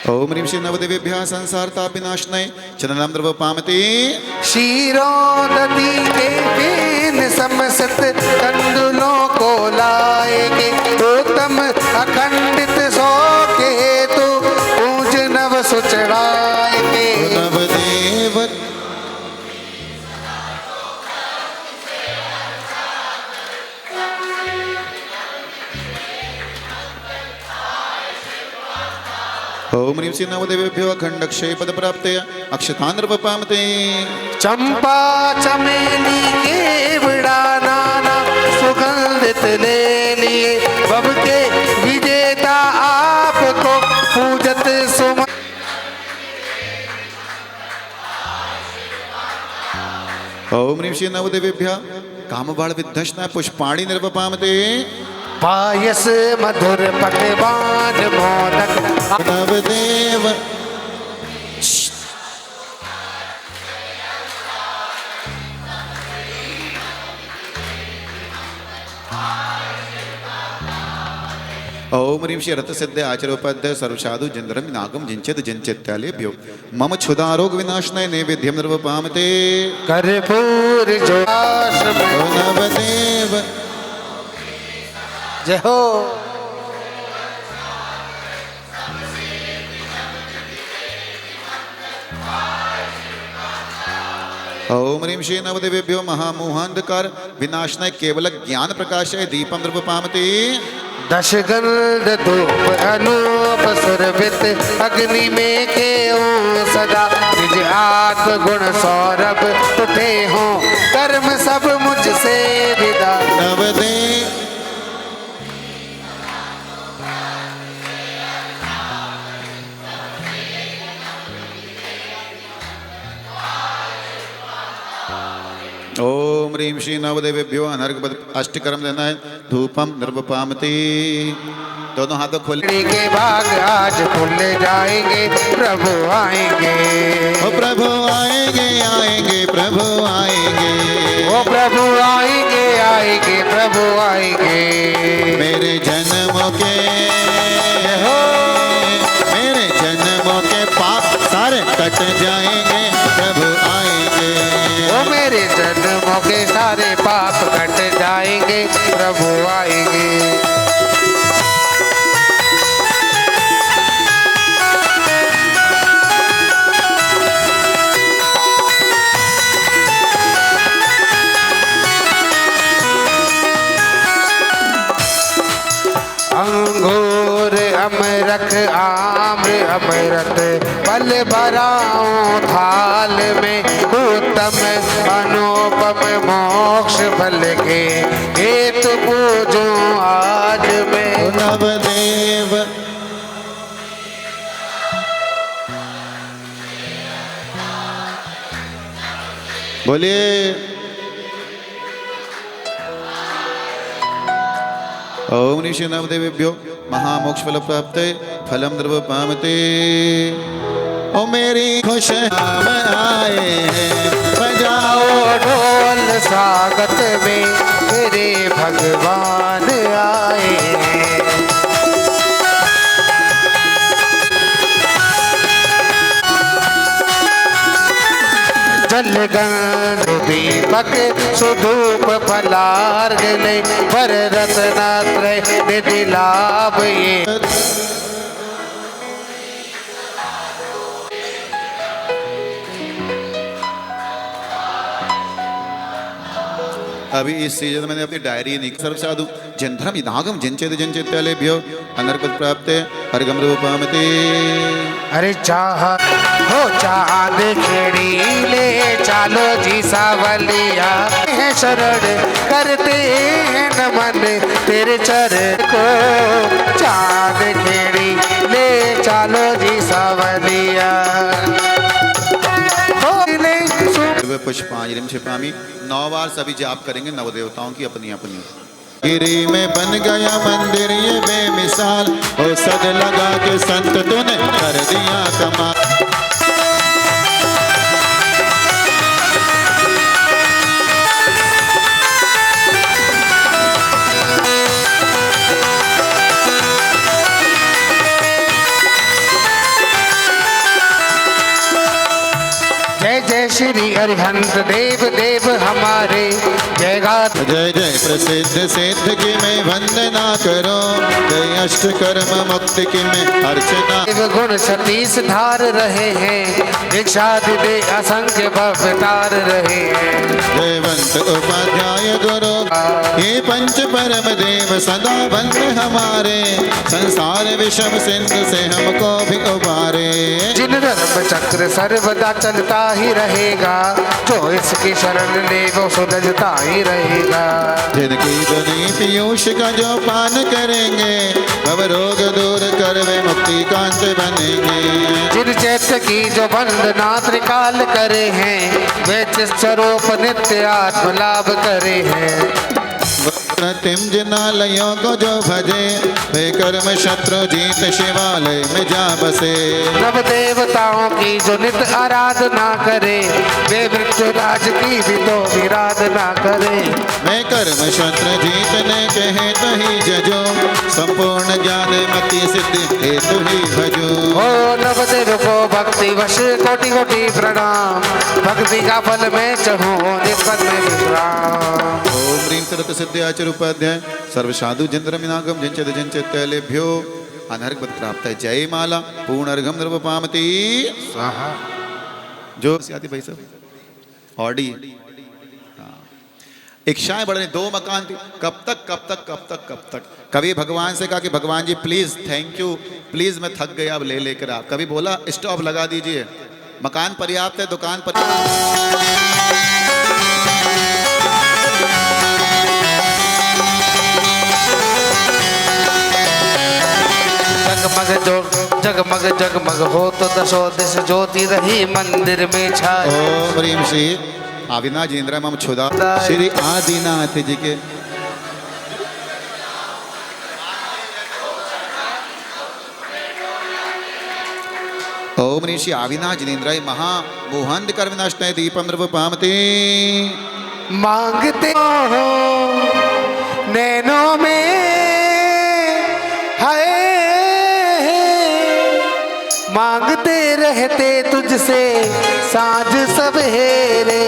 Speaker 5: ओम ह्रीं श्री नवदेवेभ्यः संसारतापविनाशनाय चरणं द्रवपामते।
Speaker 3: क्षीरोदती के केन समसत कंदुलों को लाएंगे, उत्तम अखंडित सो के तो पूज नव सुचढ़ाएंगे।
Speaker 5: नवदेव ओम ह्रीं श्री नवदेवेभ्यो अखंडक्षय पद प्राप्ते अक्षतान्नर्वपामते
Speaker 3: चंपा चमेली केवड़ा नाना सुगंधित ले लिए बब के विजेता आपको पूजत सुम
Speaker 5: ओम ह्रीं श्री नवदेवेभ्य कामबाल विध्वस्ता पुष्पाणि निर्वपामते
Speaker 3: पायस मधुर पकवान मोदक
Speaker 5: नवदेव ओम ह्रीं श्री रथसिद्धे आचरोपाध्याय सर्वसाधु जंद्रम नागम जिंचेत जिंचेत्यालेभ्यो मम क्षुधारोग विनाशनाय नैवेद्यम निर्वपामते
Speaker 3: कर्पूर जोश
Speaker 5: ओ नवदेव
Speaker 3: जय हो।
Speaker 5: ओम ह्रीं श्री नवदेवेभ्यो महामोहांधकार विनाशनाय केवल ज्ञान प्रकाशाय दीपम निर्वपामते
Speaker 3: दशगंध धूप अनूप सुरभित अग्नि में के ओ सदा निज आत्म गुण सौरभ उठे हो कर्म सब मुझसे विदा
Speaker 5: नवदेव ओम ह्रीं श्री नवदेवेभ्यो अनर्घ अष्टकर्म देना है धूपम निर्वपामते दोनों हाथों खोल
Speaker 3: के भाग आज खुल जाएंगे प्रभु आएंगे
Speaker 5: ओ प्रभु आएंगे आएंगे प्रभु आएंगे
Speaker 3: ओ प्रभु आएंगे आएंगे प्रभु आएंगे
Speaker 5: मेरे जन्मों के हो मेरे जन्मों के पाप सारे कट जाएंगे प्रभु आएंगे
Speaker 3: ओ मेरे जन्मों के सारे पाप कट जाएंगे प्रभु आएंगे अंगूर अमरख आम्र अमृत पल भराऊं थाल में उत्तम अनुपम मोक्ष फल के हेतु पूजूं आज मैं
Speaker 5: नवदेव बोलिए ओम ह्रीं श्री नवदेवेभ्यो महामोक्ष फल प्राप्ते फलम निर्वपामते ओ मेरी खुश नाम आए हैं बजाओ
Speaker 3: ढोल स्वागत में मेरे भगवान आए हैं जल गंध दीपक सुधूप फलार्घ ले पर रत्नात्रय निधि लाभ ये
Speaker 5: अभी इस सीजन में मैंने अपनी डायरी नहीं सर्वसाधु जंध्रम इदागम जंचेत जंचेत्यालेभ्यो अनर्पद प्राप्ते हरगम रूपामते
Speaker 3: अरे चाह हो चांद खेड़ी ले चालो जी सावलिया है शरण करते हैं नमन तेरे चरण को चांद खेड़ी ले चालो जी सावलिया
Speaker 5: पुष्पांजलि छिपामी 9 बार सभी जाप करेंगे नव देवताओं की अपनी अपनी गिरी में बन गया मंदिर ये बेमिसाल ओ सद लगा के संत तूने कर दिया कमाल
Speaker 3: श्री अरिहंत देव देव हमारे जय गात
Speaker 5: जय जय प्रसिद्ध सिद्ध की मैं वंदना करो, जय अष्ट कर्म मुक्ति की मैं अर्चना।
Speaker 3: देव गुण 36 धार रहे हैं, दीक्षादि दे असंख्य भवतार रहे हैं।
Speaker 5: जयवंत उपाध्याय गुरु ये पंच परम देव सदा बंद हमारे, संसार विषम सिंधु से हमको भी उबारे।
Speaker 3: जिन धर्म चक्र सर्वदा चलता ही रहेगा, जो इसकी शरण ले वो सुलझता ही रहेगा।
Speaker 5: जिनकी बनी पीयूष का जो पान करेंगे, अब रोग दूर कर वे मुक्ति कांत बनेंगे।
Speaker 3: जिन चैत्य की जो वंदना त्रिकाल करे हैं, वे चित स्वरूप नित्य आत्म लाभ करे हैं।
Speaker 5: प्रतिम जिनालयों को जो भजे, वे कर्म शत्रु जीत शिवालय में जा बसे।
Speaker 3: नव देवताओं की जो नित आराधना करे, वे मृत्यु राज की भी तो विराधना करे।
Speaker 5: मैं कर्म शत्रु जीतने के हेतु ही जजो, संपूर्ण ज्ञान मति सिद्धि हेतु ही भजो।
Speaker 3: ओ नवदेव को भक्ति वश कोटि कोटि प्रणाम, भक्ति का फल में चहूँ निष्पद में विश्राम।
Speaker 5: ओम ह्रीं सरत सिद्ध्याचर उपाध्याय सर्व साधु जंद्रमिनागम जंचद जंचद तैलेभ्यो अनर्घ पद प्राप्त है। जय माला पूर्ण अर्घम नृपामति स्वाहा। जो आती भाई साहब ऑडी इच्छाएं बढ़ने, 2 मकान थी, कब तक कब तक कब तक कब तक। कभी भगवान से कहा कि भगवान जी प्लीज थैंक यू, प्लीज मैं थक गया अब ले लेकर आप। कभी बोला स्टॉप लगा दीजिए, मकान पर्याप्त है, दुकान पर्याप्त।
Speaker 3: जगमग जो जगमग जगमग हो तो दशो दिश ज्योति रही मंदिर में छाए।
Speaker 5: ओम ह्रीं श्री अविनाश इंद्र मम क्षुदा श्री आदिनाथ जी के ओम ह्रीं श्री अविनाश इंद्राय महा मोहंत कर विनाश दीपम नृपामति।
Speaker 3: मांगते हो नैनों में है, मांगते रहते तुझसे साँझ सवेरे,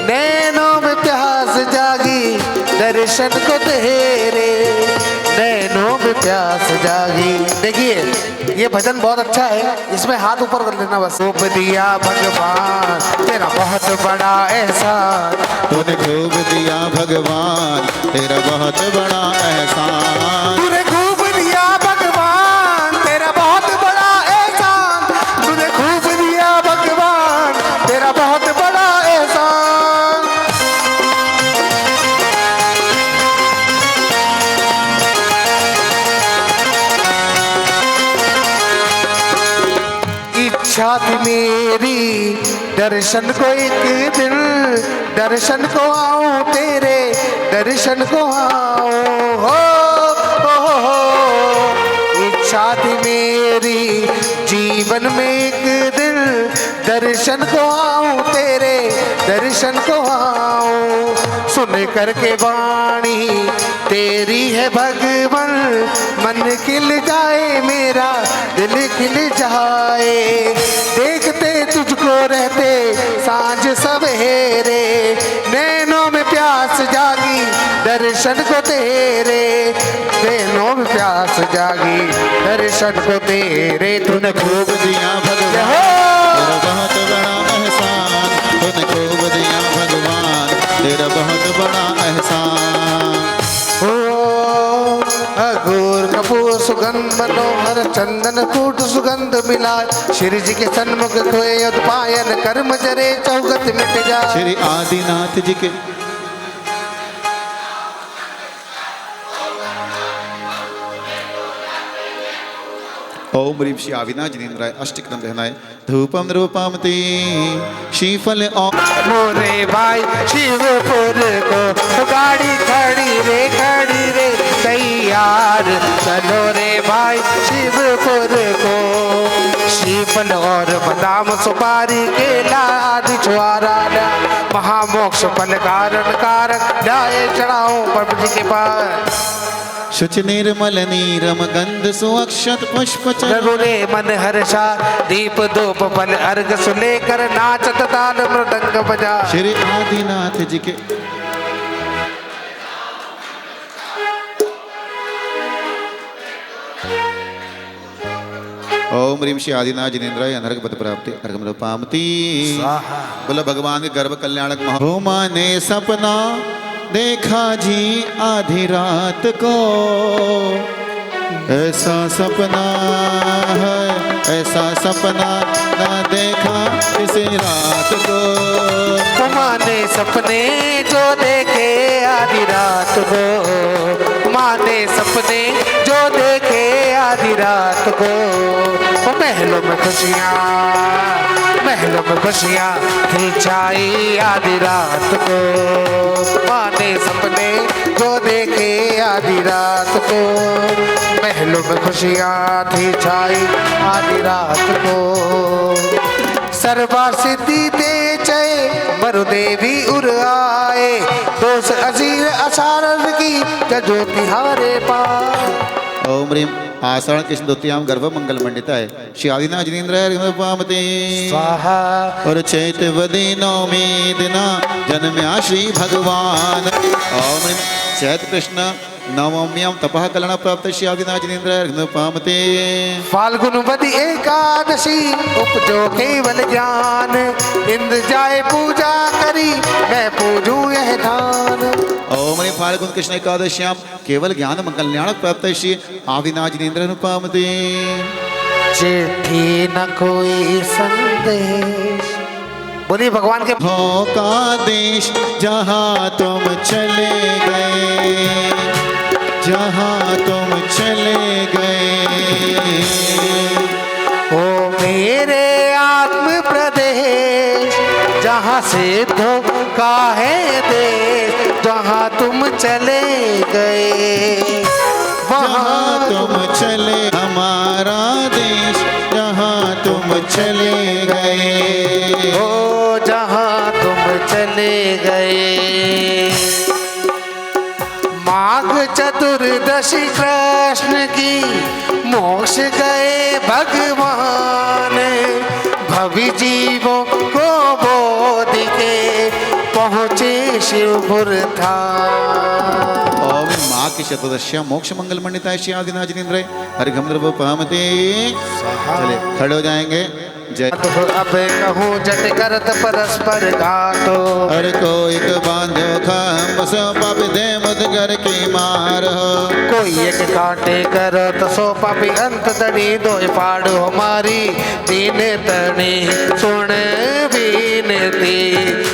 Speaker 3: नैनों में प्यास जागी दर्शन को तेरे, नैनों में प्यास जागी। देखिए ये भजन बहुत अच्छा है, इसमें हाथ ऊपर कर लेना बस। रूप दिया भगवान तेरा बहुत बड़ा एहसान,
Speaker 5: तूने खूब दिया भगवान तेरा बहुत बड़ा एहसान।
Speaker 3: तूने खूब दिया भगवान तेरा बहुत बड़ा एहसान, तूने खूब दिया भगवान तेरा बहुत बड़ा एहसान। इच्छा थी मेरी दर्शन को एक दिन, दर्शन को आऊं तेरे दर्शन को आऊं हो। इच्छा थी मेरी जीवन में एक दिन, दर्शन को आऊं तेरे दर्शन को आऊं। सुन करके वाणी तेरी है भगवन, मन खिल जाए मेरा दिल खिल जाए। देखते तुझको रहते सांझ सवेरे, नैनों में प्यास जागी दर्शन को तेरे, नैनों में प्यास जागी दर्शन को तेरे। तूने
Speaker 5: खूब दिया भगवान तेरा बहुत बड़ा एहसान, तूने खूब दिया भगवान तेरा बहुत बड़ा एहसान।
Speaker 3: अघोर कपूर सुगंध मनोहर चंदन कूट सुगंध मिलाए, श्री जी के सन्मुख खोए उत्पायन कर्म जरे चौगत मिट जाए।
Speaker 5: श्री आदिनाथ जी के ओम ह्रीं श्री अविनाश जिनेन्द्राय अष्टकदम दहनाय धूपम नृपामति शीफल ओम।
Speaker 3: मोरे भाई शिवपुर को गाड़ी खड़ी रे तैयार, चलो रे भाई शिवपुर को। श्रीफल और बादाम सुपारी केला आदि छुआरा महामोक्ष फल कारण कारक लाए चढ़ाओ प्रभु जी के पास।
Speaker 5: शुचि निर्मल नीरम गंध सुअक्षत पुष्प
Speaker 3: रघुरे मन हर्षा दीप धूप फल अर्घ सुलेकर नाचत ताल मृदंग बजा।
Speaker 5: श्री आदिनाथ जी के ओम ह्रीम श्री आदिनाथ जिनेन्द्राय अनर्घ पद प्राप्ति अर्घम पामती। बोला भगवान के गर्भ कल्याणक महा ने सपना देखा जी आधी रात को, ऐसा सपना है ऐसा सपना न देखा इसी रात को।
Speaker 3: माँ ने सपने जो देखे आधी रात को, माँ ने सपने जो देखे आधी रात को। महलों में खुशियाँ खिंचाई आधी रात को। माँ ने सपने जो देखे आधी रात को, महलों में खुशियाँ थी छाई आधी रात को। सर्वा सिद्धि दे चए मरुदेवी उर आए, दोष अजीर असारण की ज्योति हारे पाए।
Speaker 5: ओम ह्रीम आषाढ़ कृष्ण द्वितीयाम गर्भ मंगल मंडिताय श्री आदिनाथ जिनेन्द्राय पामते
Speaker 3: स्वाहा।
Speaker 5: और चैतवदी नवमी दिना जन्म्या श्री भगवान। ओम ह्रीम चैत कृष्ण नवम्यां तपः कल्याण प्राप्त श्री आदिनाथ जिनेन्द्राय पामते।
Speaker 3: फाल्गुन वदी एकादशी उपजो केवल ज्ञान, इंद्र जाए पूजा करी मैं पूजू यह धान।
Speaker 5: ओम ह्रीम फाल्गुन कृष्ण एकादश्यां केवल ज्ञान कल्याण प्राप्त श्री आदिनाथ जिनेन्द्राय पामते।
Speaker 3: चिट्ठी न कोई संदेश, बोलिए भगवान के
Speaker 5: हो का देश जहाँ तुम चले गए, जहाँ तुम चले गए।
Speaker 3: ओ मेरे आत्म प्रदेश, जहाँ से धोखा है देश, जहाँ तुम चले गए
Speaker 5: जहाँ तुम चले हमारा देश, जहाँ तुम चले गए।
Speaker 3: ओ जहाँ तुम चले गए। माघ चतुर्दशी कृष्ण की मोक्ष गए भगवान, भवि जीवों को बोध के पहुँचे शिवपुर धाम।
Speaker 5: ओम माँ की चतुर्दशिया मोक्ष मंगल मंडिताय श्री आदिनाथ जिनेन्द्राय अर्घम द्रव्य पामते। चले खड़े हो जाएंगे। जय
Speaker 3: अब कहूँ जट करत परस्पर घाटो,
Speaker 5: हर को एक बांधो खम्भ सो पापी दे मुदगर की मार।
Speaker 3: कोई एक काटे करत सो पापी अंत तड़ी दो पाड़ हमारी दीन तड़ी सुन बीनती।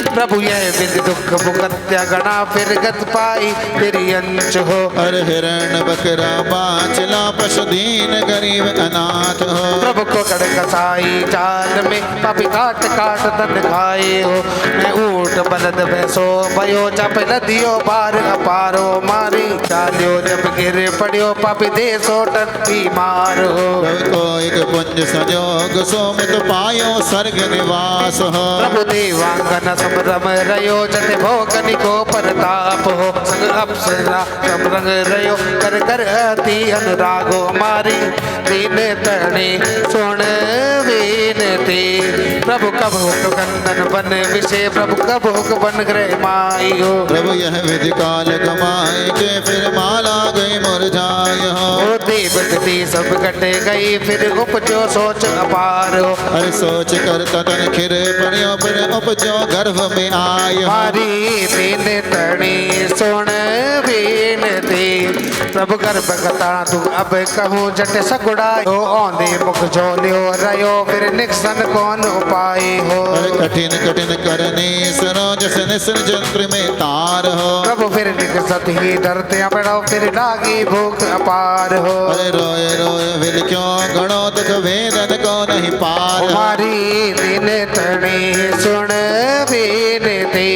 Speaker 3: प्रभु यह विधि दुख मुकत्या गणा फिर गत पाई तेरी अंश हो।
Speaker 5: हर हिरण बकरा बाचला पशु दीन गरीब अनाथ हो।
Speaker 3: प्रभु को कड़ कसाई चाल में पापी काट काट धन खाए हो। मैं ऊट बलद भैंसो भयो जब नदियो बार अपारो मारी चालियो जब गिर पड़ियो पापी देसो टट्टी मारो।
Speaker 5: प्रभु को एक पुंज संजोग सोमित पायो स्वर्ग निवास हो।
Speaker 3: प्रभु देवांगन समरम रयो जट भोगनि को परताप हो। संग अप्सरा समरंग रयो कर कर अति अनुरागो मारी दीन तणी सुन विनती। प्रभु कब हुक कंदन बन विषय प्रभु कब हुक बन ग्रह मायो।
Speaker 5: प्रभु यह विधि काल कमाए के फिर माला गई मुरझाए हो।
Speaker 3: देवती सब कट गई फिर उपजो सोच अपार हो।
Speaker 5: हर सोच कर तन खिर पड़ियो फिर उपजो गर्भ में आयो।
Speaker 3: मारी दीन तणी सुन विनती। प्रभु गर्भ कथा तू अब कहूँ जट सगुड़ायो। औंधे मुख झोलियो रयो फिर निक्सन कौन उपाय हो।
Speaker 5: हर कठिन कठिन करने सरोज निसर जंत्र में तार हो।
Speaker 3: प्रभु फिर निकसत ही डरते पड़ो फिर लागी भूख अपार हो।
Speaker 5: अरे रोए रोए विल क्यों गणो दुख वेदन को नहीं पार।
Speaker 3: हमारी दिन तणी सुन विनती।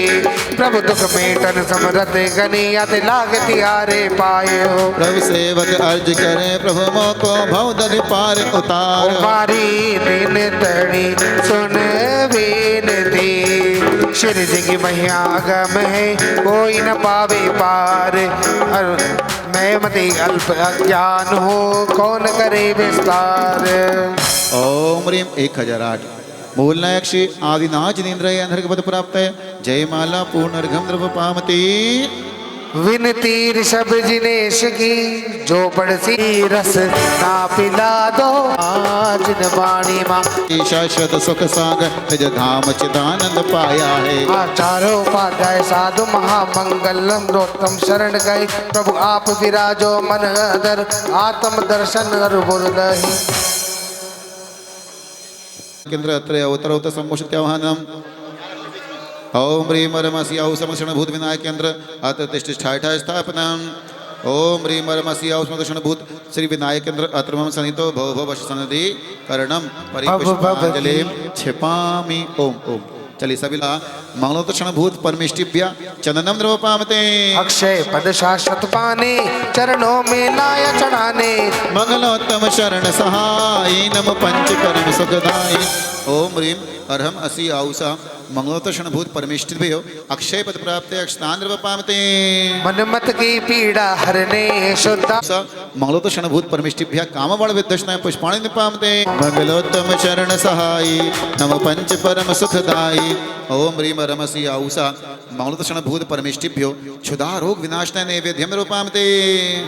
Speaker 3: प्रभु दुख मेटन समरथ गनियत लागति हारे पाए हो।
Speaker 5: प्रभु सेवक अर्ज करे प्रभु मोको भवदधि पार उतार।
Speaker 3: हमारी दिन तणी सुन विनती। श्री जी की महिमा अगम है कोई न पावे पार। मैं मैं मति अल्प अज्ञान हो कौन करे विस्तार।
Speaker 5: ओम ह्रीं 1008 मूलनायक्षी आदिनाथ जिनेन्द्र अंधर्ग पद प्राप्त है। जयमाला पूर्ण अर्घम द्रव पामती।
Speaker 3: विनती ऋषभ जिनेश की जो पड़सी रस ना पिला दो आज न वाणी माँ।
Speaker 5: शाश्वत सुख सागर निज धाम चिदानंद पाया है।
Speaker 3: आचार्योपाध्याय साधु महामंगलम दोत्तम शरण गए प्रभु आप विराजो मन अदर आत्म दर्शन अरुबुरदहि।
Speaker 5: केंद्र अत्र अवतरवत सम्मोषत्याह्वानम्। ओम ह्रीं परमसि औसमक्षण भूत विनायक केंद्र अत्र तिष्ठिष्ठाय स्थापनम्। ओम ह्रीं परमसि औसमक्षण भूत श्री विनायक केंद्र अत्र मम सन्निधौ भव भव सन्निधि करणम परिपुष्पांजलिं क्षिपामि। ओम ओम। चलिए सभी मंगलोत्क्षण भूत परमेष्टिभ्य चंदनम द्रवपामते।
Speaker 3: अक्षय पद शाश्वत पाने चरणों में लाया चढ़ाने।
Speaker 5: मंगलोत्तम शरण सहाय नम पंच परम सुखदाय। ओम ह्रीं अर्हम असि आउसा मंगलोत्क्षण भूत परमेष्टिभ्यो अक्षय पद प्राप्त अक्षतान द्रवपामते।
Speaker 3: मनमत की पीड़ा हरने शुद्धा
Speaker 5: मंगलोत्क्षण भूत परमेष्टिभ्य कामबल विद्वष्णाय पुष्पाणि निपामते। मंगलोत्तम शरण सहाय नम पंच परम सुखदाय। ओम ह्रीं रमसि आउसा मंगलोत्क्षण भूत परमेष्टिभ्यो क्षुधा रोग विनाशनाय नैवेद्यम निरूपामते।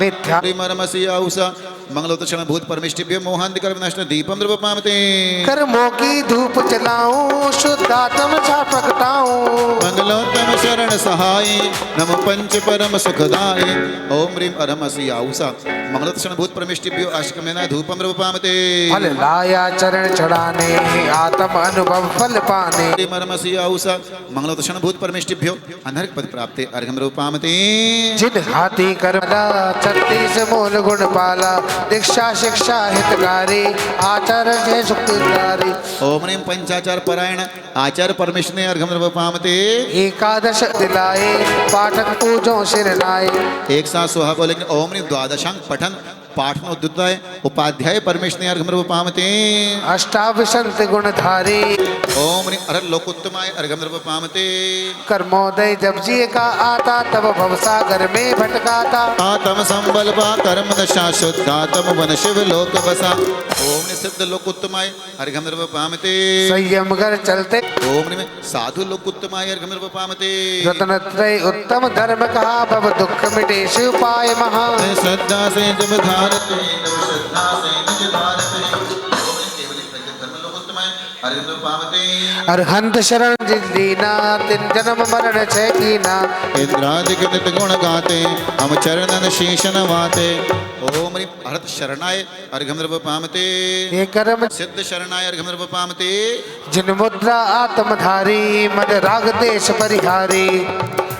Speaker 3: मिथ्या
Speaker 5: ह्रीं रमसि आउसा मंगलोत्क्षण भूत परमेष्टिभ्यो मोहांतिकर विनाशनाय दीपम निरूपामते।
Speaker 3: कर्मों की धूप जलाऊं शुद्धात्म छा प्रगटाऊं।
Speaker 5: मंगलोत्तम शरण सहाय नम पंच परम सुखदाय। ओम ह्रीं रमसि आउसा मंगलोत्क्षण भूत परमेष्टिभ्यो अष्टकमेना धूपम निरूपामते।
Speaker 3: फल लाया चरण चढ़ाने आत्म अनुभव फल पाने।
Speaker 5: ह्रीं रमसि आउसा मंगलोत्क्षण भूत परमेष्टिभ्यो अनर्घ पद प्राप्ते अर्घम निरूपामते।
Speaker 3: जिन हाथी कर्मला 36 मूल गुण पाला दीक्षा शिक्षा हितकारी आचार्य जय सुखकारी।
Speaker 5: ओम ह्रीं पंचाचार परायण आचार्य परमेश्वर ने अर्घम निरूपामते।
Speaker 3: एकादश दिलाए पाठक पूजो सिर नाए।
Speaker 5: एक साथ सुहा बोलेंगे ओम ह्रीं द्वादशांग पठन पाठ में उद्युताय उपाध्याय परमेश्वर ने अर्घम निरूपामते।
Speaker 3: अष्टाविशंत गुणधारी
Speaker 5: ओम ह्रीं अरहर लोकोत्तमाय अर्घम निरूपामते।
Speaker 3: कर्मोदय जब जिए का आता तब भवसागर में भटकाता।
Speaker 5: आत्म संबल बा कर्म दशा शुद्धात्म वन शिव लोक बसा। ओम निसिद्ध लोकोत्तमाय अर्घम निरूपामते।
Speaker 3: संयम कर चलते
Speaker 5: ओम ह्रीं साधु लोकोत्तमाय अर्घम निरूपामते।
Speaker 3: रत्नत्रय उत्तम धर्म कहा भव दुख मिटे शिव पाए महा।
Speaker 5: श्रद्धा से जब धारते तब श्रद्धा से निज धारते। ओम ह्रीं केवली प्रज्ञ धर्म लोकोत्तमाय अर्घम निरूपामते।
Speaker 3: अरहंत शरण जिस दीना तिन जन्म मरण छह कीना।
Speaker 5: इंद्रादिक नित गुण गाते हम चरणन शीश नवाते। ओम ह्रीं अरहत शरणाय अर्घम निरूपामते।
Speaker 3: ये कर्म
Speaker 5: सिद्ध शरणाय अर्घम निरूपामते।
Speaker 3: जिन मुद्रा आत्मधारी मद राग देश परिहारी।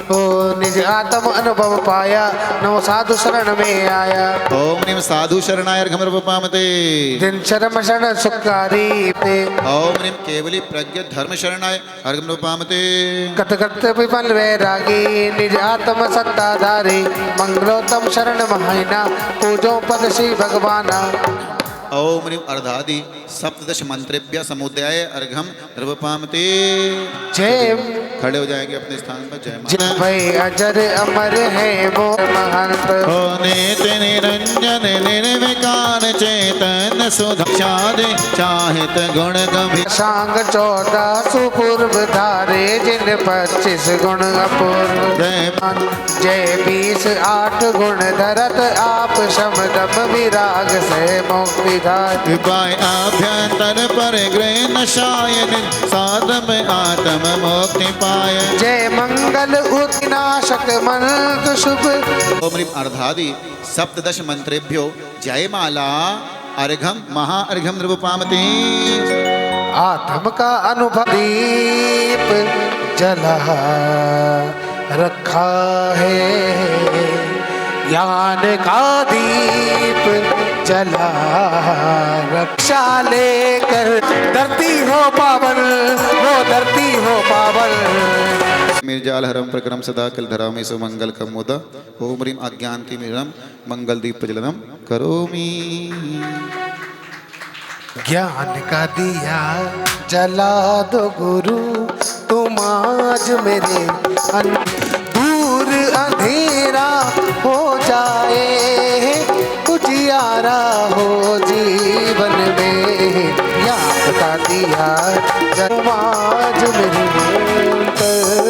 Speaker 3: ओ निज आत्म अनुभव पाया नव साधु शरण में आया।
Speaker 5: ओम ह्रीं साधु शरणाय अर्घम निरूपामते।
Speaker 3: जिन शर्म शरण सुखारी ते
Speaker 5: ओम ह्रीं केवली प्रज्ञ धर्म शरणाय अर्घम निरूपामते।
Speaker 3: कत कत विफल वैरागी निज आत्म सत्ताधारी। मंगलोत्तम शरण महिना पूजो पद श्री भगवाना।
Speaker 5: ओम ह्रीं अर्धादि सप्तदश मंत्रेभ्य समुदाय अर्घम निरूपामते।
Speaker 3: जय
Speaker 5: खड़े हो जाएंगे अपने स्थान पर। जय
Speaker 3: जिन भय अजर अमर है वो महंत।
Speaker 5: नित निरंजन निर्विकार चेतन सुधारे चाहित गुण गंभीर।
Speaker 3: सांग 14 सुपूर्व धारे जिन 25 गुण अपूर्व। जय 20 8 गुण धरत आप शमदम विराग से मुक्ति धात।
Speaker 5: पाय आभ्यंतर पर गृह नशायन साध में आत्म मुक्ति पाय।
Speaker 3: जय मंगल उत्नाशक मंत्र शुभ।
Speaker 5: ओम ह्रीं अर्धादि सप्तदश मंत्रेभ्यो जयमाला अर्घम महा अर्घम निरूपामते।
Speaker 3: आत्म का अनुभव दीप जला रखा है। ज्ञान का दीप जला रक्षा लेकर धरती हो पावन वो धरती हो पावन।
Speaker 5: मिर्जाल हरम प्रक्रम सदा कल धरामि सुमंगल कम मुदा। ओम ह्रीं अज्ञानति मिरम मंगल दीप प्रज्वलनम करोमि।
Speaker 3: ज्ञान का दिया जला दो गुरु तुम आज मेरे दूर अंधेरा हो जाए, उजियारा हो जीवन में, याद का दिया जन्माज मेरे अंतर।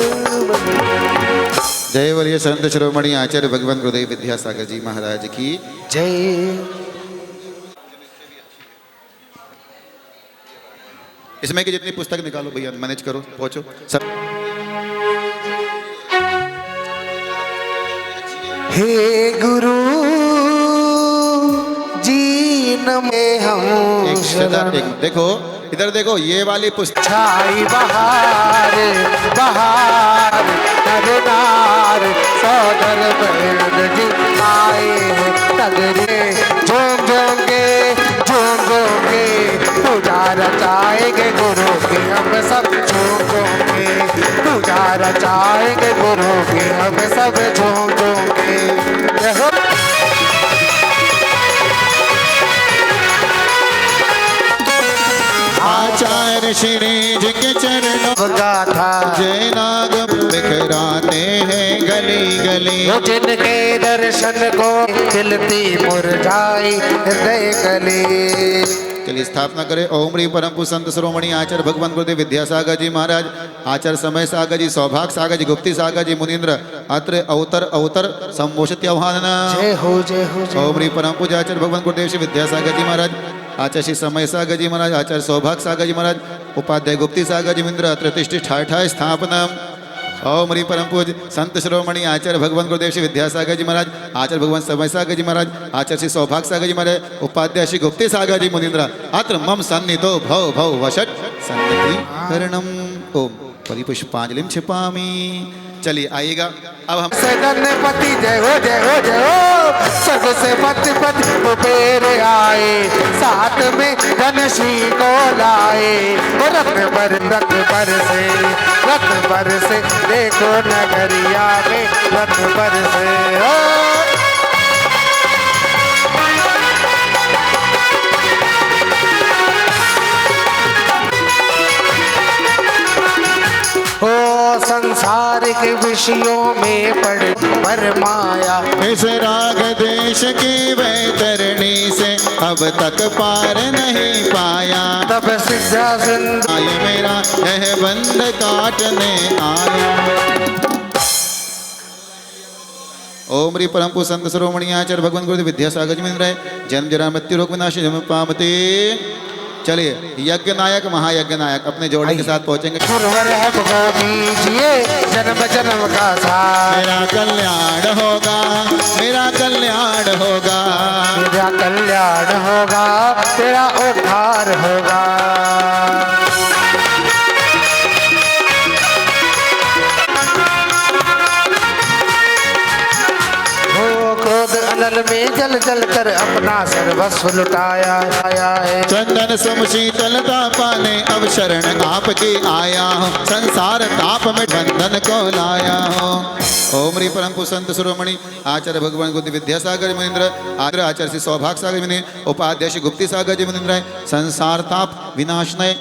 Speaker 5: जय बोलिए संत शिरोमणि आचार्य भगवान गुरुदेव विद्यासागर जी महाराज की
Speaker 3: जय।
Speaker 5: इसमें की जितनी पुस्तक निकालो भैया, मैनेज करो, पहुंचो सब।
Speaker 3: हे गुरु जी नमे हम
Speaker 5: देखो इधर देखो, ये वाली पुस्तक
Speaker 3: छाई बहार बहार नरनार सौदर बहन जी आए तगरे झूम झूमोगे पूजा रचाएंगे गुरु के हम सब झूमोगे, पूजा रचाएंगे गुरु के हम सब झूमोगे।
Speaker 5: आचार्य श्री जी के चरणों
Speaker 3: गाथा
Speaker 5: जय नाग बिखराते हैं गली गली,
Speaker 3: जिनके दर्शन को खिलती मुरझाई हृदय गली।
Speaker 5: चलिए स्थापना करें। ओम ह्रीं परम पूज्य संत शिरोमणि आचार्य भगवान गुरुदेव विद्यासागर जी महाराज, आचार्य समय सागर जी, सौभाग्य सागर जी, गुप्ती सागर जी, मुनीन्द्र अत्र अवतर संमोषित आह्वान।
Speaker 3: जय हो जय हो जय
Speaker 5: ओम ह्रीं परम पूज्य आचार्य भगवान गुरुदेव श्री विद्यासागर जी महाराज, आचार्य श्री समय सागर जी महाराज, आचार्य सौभाग्य सागर जी महाराज, उपाध्याय गुप्ती सागर जी मुनीन्द्र अत्र तिष्ठि ठाठाय स्थापना। ओम ह्रीं परम पूज्य संत शिरोमणि आचार्य भगवान गुरुदेव श्री विद्यासागर जी महाराज, आचार्य भगवान समय सागर जी महाराज, आचार्य श्री सौभाग्य सागर जी महाराज, उपाध्याय श्री गुप्ती सागर जी मुनीन्द्र अत्र मम सन्निधो भव भव वषट सन्निधि करणम। ओम परिपुष्पांजलिं क्षिपामि। चलिए आइएगा अब हम
Speaker 3: से गणपति जय हो जय हो जय हो, सबसे पति पति कुबेर आए, साथ में धनश्री को लाए, रत बर से देखो नगरिया में रत बर से हो संसार के विषयों में पड़ पर माया,
Speaker 5: इस राग देश की वैतरणी से अब तक पार नहीं पाया,
Speaker 3: तब सिद्धा सिंधु
Speaker 5: आय मेरा यह बंद काटने आया। ओम ह्रीं परम पूज्य संत शिरोमणि आचार्य भगवान गुरुदेव विद्यासागर जी मिल रहे, जन्म जरा मृत्यु रोग विनाश जन्म पामते। चलिए यज्ञ नायक महायज्ञ नायक अपने जोड़े के साथ पहुंचेंगे।
Speaker 3: गुरुवर हमको दीजिए जन्म जन्म का साथ,
Speaker 5: मेरा कल्याण होगा, मेरा कल्याण होगा,
Speaker 3: मेरा कल्याण होगा, तेरा उद्धार होगा। अनल में जल जल कर अपना सर्वस्व लुटाया आया है,
Speaker 5: चंदन सुम शीतलता पाने अब शरण आपकी आया हूँ, संसार ताप में बंधन को लाया हूँ। ओम ह्रीं परम पूज्य संत शिरोमणि आचार्य भगवान गुरुदेव विद्यासागर मुनीन्द्र आचार्य श्री सौभाग्य सागर मुनि, उपाध्याय श्री गुप्ती सागर जी मुनीन्द्र संसार ताप विनाशनय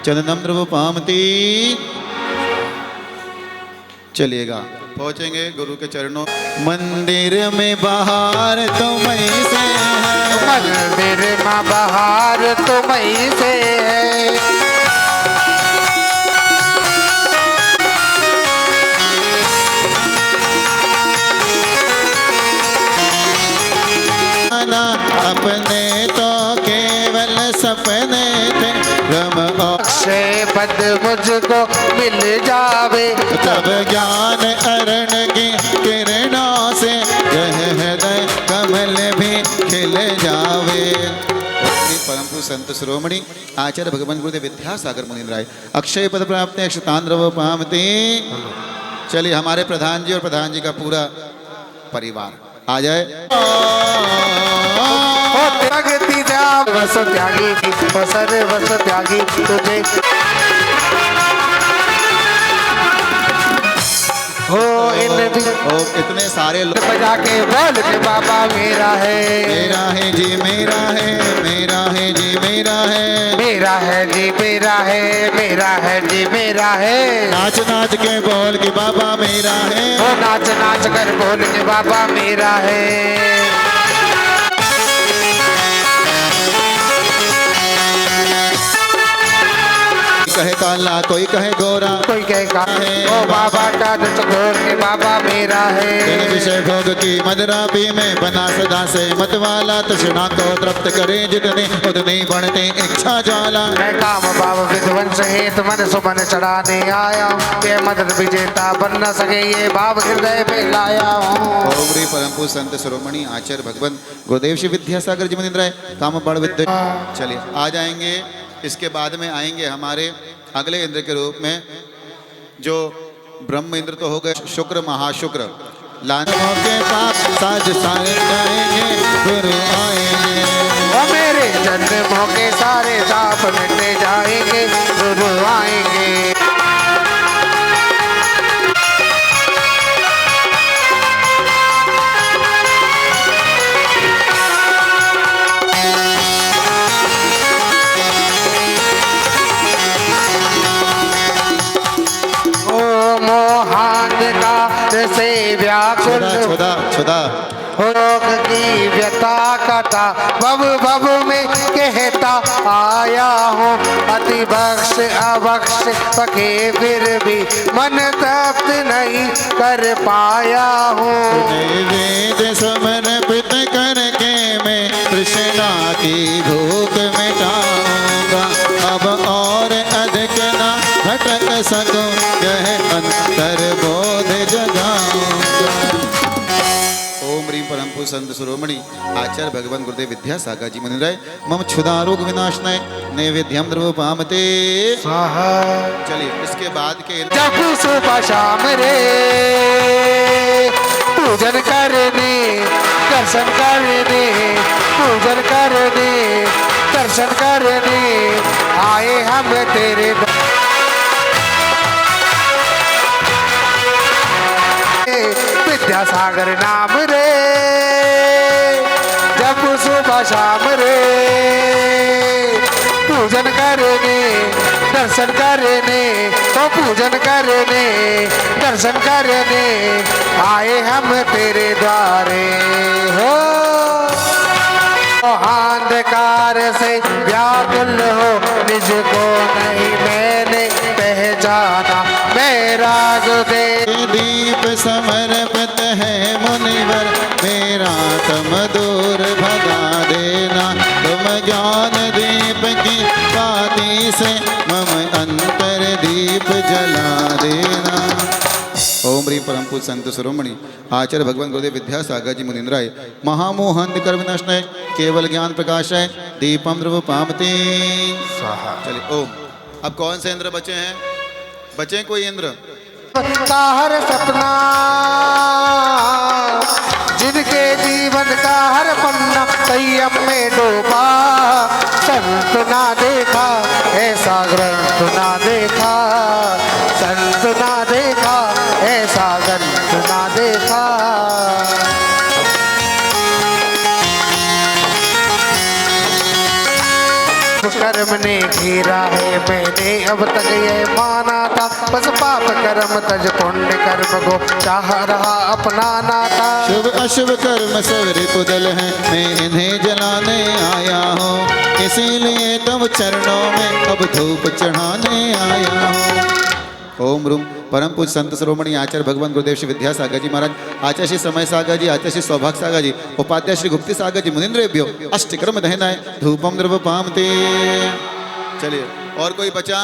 Speaker 5: चंदनम द्रव पामती। चलिएगा पहुंचेंगे गुरु के चरणों। मंदिर में बहार तुम्हीं से है,
Speaker 3: मंदिर में बहार तुम्हीं से है,
Speaker 5: अपने तो केवल सपने थे, रम
Speaker 3: अक्षय पद मुझको मिल जावे,
Speaker 5: तब ज्ञान अरण की किरणों से यह हृदय कमल भी खिल जावे। परम पूज्य संत शिरोमणि आचार्य भगवान गुरुदेव विद्यासागर मुनीन्द्राय अक्षय पद प्राप्त अक्षतांद्रव पामते। चलिए हमारे प्रधान जी और प्रधान जी का पूरा परिवार आ जाए।
Speaker 3: त्यागी वस त्यागी वस त्यागी तुझे हो इन भी
Speaker 5: ओ इतने सारे लोग
Speaker 3: बजा के बोल के बाबा मेरा है
Speaker 5: जी मेरा है, मेरा है जी मेरा है,
Speaker 3: मेरा है जी मेरा है, मेरा है जी मेरा है।
Speaker 5: नाच नाच के बोल के बाबा मेरा है,
Speaker 3: वो नाच नाच कर बोल के बाबा मेरा है।
Speaker 5: कहे काला कोई कहे गोरा,
Speaker 3: कोई कहे का है ओ बाबा का चकोर के बाबा मेरा है।
Speaker 5: बिन विषय भोग की मदरा पी में बना सदा से मत वाला, तृष्णा को तृप्त करे जितने उतनी बढ़ते इच्छा ज्वाला।
Speaker 3: मैं काम भाव विध्वंस हेत मन सुमन चढ़ाने आया हूँ, ये मदद विजेता बन न सके ये भाव हृदय पे लाया हूँ।
Speaker 5: ओम री परम पूज्य संत शिरोमणि आचार्य भगवान गुरुदेव श्री विद्यासागर जी मुनिंद्र काम बड़ विद्या। चलिए आ जाएंगे, इसके बाद में आएंगे हमारे अगले इंद्र के रूप में, जो ब्रह्म इंद्र तो हो गए, शुक्र महाशुक्र। लानों के पाप साज सारे जाएंगे, गुरु आएंगे।
Speaker 3: वो मेरे जन्मों के सारे साप मिटने जाएंगे, गुरु आएंगे। से व्याकुल
Speaker 5: छुदा छुदा
Speaker 3: रोग की व्यथा कथा भव भव में कहता आया हूँ। अति बख्श अबख्श पके फिर भी मन तृप्त नहीं कर पाया हूँ।
Speaker 5: वेद समर्पित करके मैं कृष्णा की भूख मिटाऊंगा, अब और अधिक ना भटक सकूं, यह अंतर बोध जगाऊंगा। ओम ह्रीं परम पूज्य संत शिरोमणि आचार्य भगवान गुरुदेव विद्यासागर जी मुनिराय मम क्षुधारोग विनाशनाय नैवेद्यम द्रवोपामते
Speaker 3: स्वाहा।
Speaker 5: चलिए इसके बाद के
Speaker 3: जब सुबह शाम रे पूजन करने दर्शन करने पूजन करने दर्शन करने आए हम तेरे विद्यासागर नाम रे। जब सुबह शाम रे पूजन करने दर्शन करने तो पूजन करने दर्शन करने आए हम तेरे द्वारे हो। अंधकार से व्याकुल हो निज को नहीं मैंने पहचाना, मेरा गुरुदेव
Speaker 5: दीप समर्पित है मुनिवर, मेरा तम दूर भगा देना। तुम ज्ञान दीप की बाती से मम अंतर दीप जला देना। ओम ह्रीं परम पूज्य संत शिरोमणि आचार्य भगवान गुरुदेव विद्यासागर जी मुनिंद्राय महामोह अंधकार विनाशनाय केवल ज्ञान प्रकाशाय दीपम द्रवोपामते स्वाहा। चलिए ओम। अब कौन से इंद्र बचे हैं? बचे कोई इंद्र?
Speaker 3: का हर सपना जिनके जीवन का हर पन्ना संयम में डूबा, संत ना देखा ऐसा ग्रंथ ना देखा, संत ना देखा ऐसा ग्रंथ ना देखा। कर्म ने घेरा है मैंने अब तक ये माना था, बस पाप कर्म तज पुण्य कर्म को चाह रहा अपनाना था।
Speaker 5: शुभ अशुभ कर्म सब रिपुदल हैं, मैं इन्हें जलाने आया हूँ, इसीलिए तब चरणों में अब धूप चढ़ाने आया हूँ। ओम रूम परम पूज्य संत शिरोमणि आचार्य भगवान गुरुदेव श्री विद्यासागर जी महाराज, आचार्य श्री समय सागर जी, आचार्य श्री सौभाग्य सागर जी, उपाध्याय श्री गुप्ती सागर जी मुनिंद्रेभ्यो अष्टक्रम दहनाय धूपम द्रवोपामते। चलिए और कोई बचा?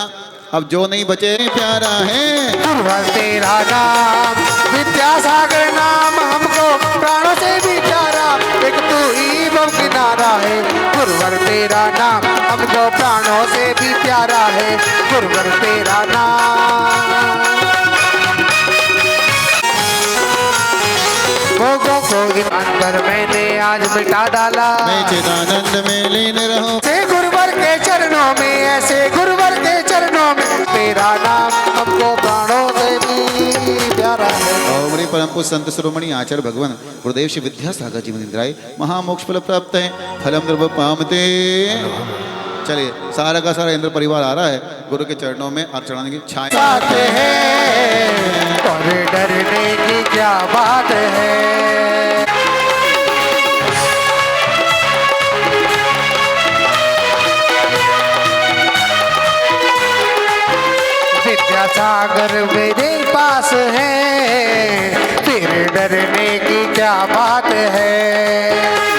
Speaker 5: अब जो नहीं बचे प्यारा है
Speaker 3: गुरुवर तेरा नाम विद्यासागर नाम हमको प्राणों से भी प्यारा, एक तू ही बम किनारा है। गुरुवर तेरा नाम हमको प्राणों से भी प्यारा है, गुरुवर तेरा नाम। भोगों को अंदर मैंने आज मिटा डाला,
Speaker 5: मैं चिदानंद में लीन रहूं
Speaker 3: से गुरुवर के चरणों में, ऐसे गुरुवर के चरणों में तेरा नाम हमको प्राणों से भी प्यारा है।
Speaker 5: ओम रे परम पूज्य संत शिरोमणि आचार्य भगवान गुरुदेव श्री विद्यासागर जी मुनिंद्राय महामोक्ष फल प्राप्त है फलम द्रव पामते। चलिए सारा का सारा इंद्र परिवार आ रहा है गुरु के चरणों में अर्घ चढ़ाने की छाया
Speaker 3: साथ है और डरने की क्या बात है। विद्यासागर मेरे पास है फिर डरने की क्या बात है।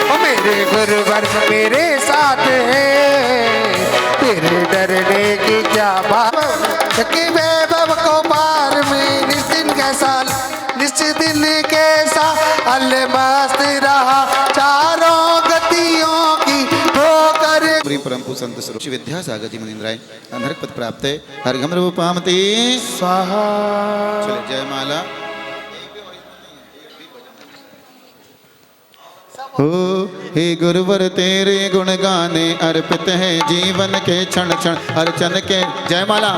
Speaker 3: ओ मेरे गुरुवर मेरे साथ है फिर डरने की क्या बात। कि वैभव को पार में निश्चित कैसा निश्चित दिन कैसा अलमस्त रहा चारों गतियों की ठोकर।
Speaker 5: परम पूज्य संत श्री विद्यासागर जी मुनिंद्राय अनर्घ पद प्राप्त है हरघम रूप पामते
Speaker 3: स्वाहा।
Speaker 5: चले जय माला। हो हे गुरुवर तेरे गुण गाने अर्पित है जीवन के क्षण क्षण अर्चन के। जय माला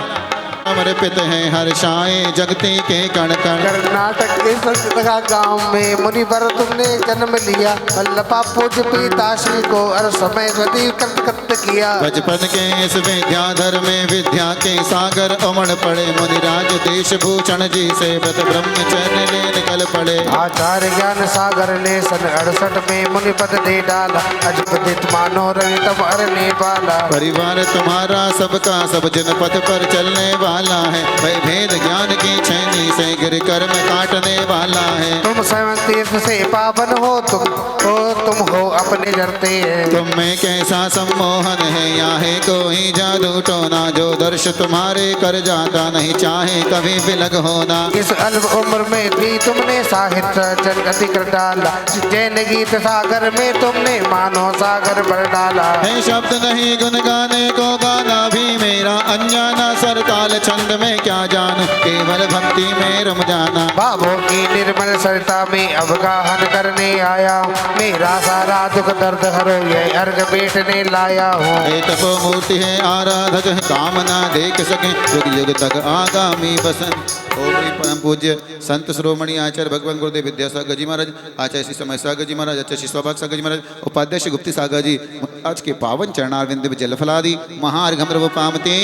Speaker 5: समर्पित है हर्षाए जगती के कण कण।
Speaker 3: कर्नाटक के संतका गांव में मुनिवर तुमने जन्म लिया वल्लभा पूज्य पिताश्री को हर समय सदैव कृत किया।
Speaker 5: बचपन के इस विद्याधर में विद्या के सागर उमड़ पड़े मुनिराज देश भूषण जी से व्रत ब्रह्मचर्य ले निकल पड़े।
Speaker 3: आचार्य ज्ञान सागर ने सन 68 में मुनि पद दे डाला अजपदित मानो रवि तब अरने वाला।
Speaker 5: परिवार तुम्हारा सबका सब जनपद पर चलने वाला है भय भेद ज्ञान की छैनी से गिर कर्म काटने वाला है।
Speaker 3: तुम स्वयं तीर्थ से पावन हो तुम हो अपने जरते हैं।
Speaker 5: तुम में कैसा सम्मोहन है यहाँ है कोई जादू टोना जो दर्श तुम्हारे कर जाता नहीं चाहे कभी विलग होना।
Speaker 3: इस अल्प उम्र में भी तुमने साहित्य जगति कर डाला जैन गीत सागर में तुमने मानो सागर भर डाला।
Speaker 5: है शब्द नहीं गुन गाने को गाना भी मेरा अनजाना सरताल छंद में क्या जान केवल भक्ति में रम जाना।
Speaker 3: भावों की निर्मल सरता में अवगाहन करने आया हूँ मेरा सारा दुख दर्द हरो ये अर्घ बैठने लाया हूँ।
Speaker 5: हे तपो मूर्ति है आराधक है कामना देख सके युग युग तक आगामी बसंत। ओम परम पूज्य संत शिरोमणि आचार्य भगवान गुरुदेव विद्यासागर जी महाराज आचार्य श्री समय सागर जी महाराज आचार्य श्री सौभाग्य सागर जी महाराज उपाध्याय श्री गुप्ती सागर जी आज के पावन चरणारविंद में जलफलादि महार्घम पामते।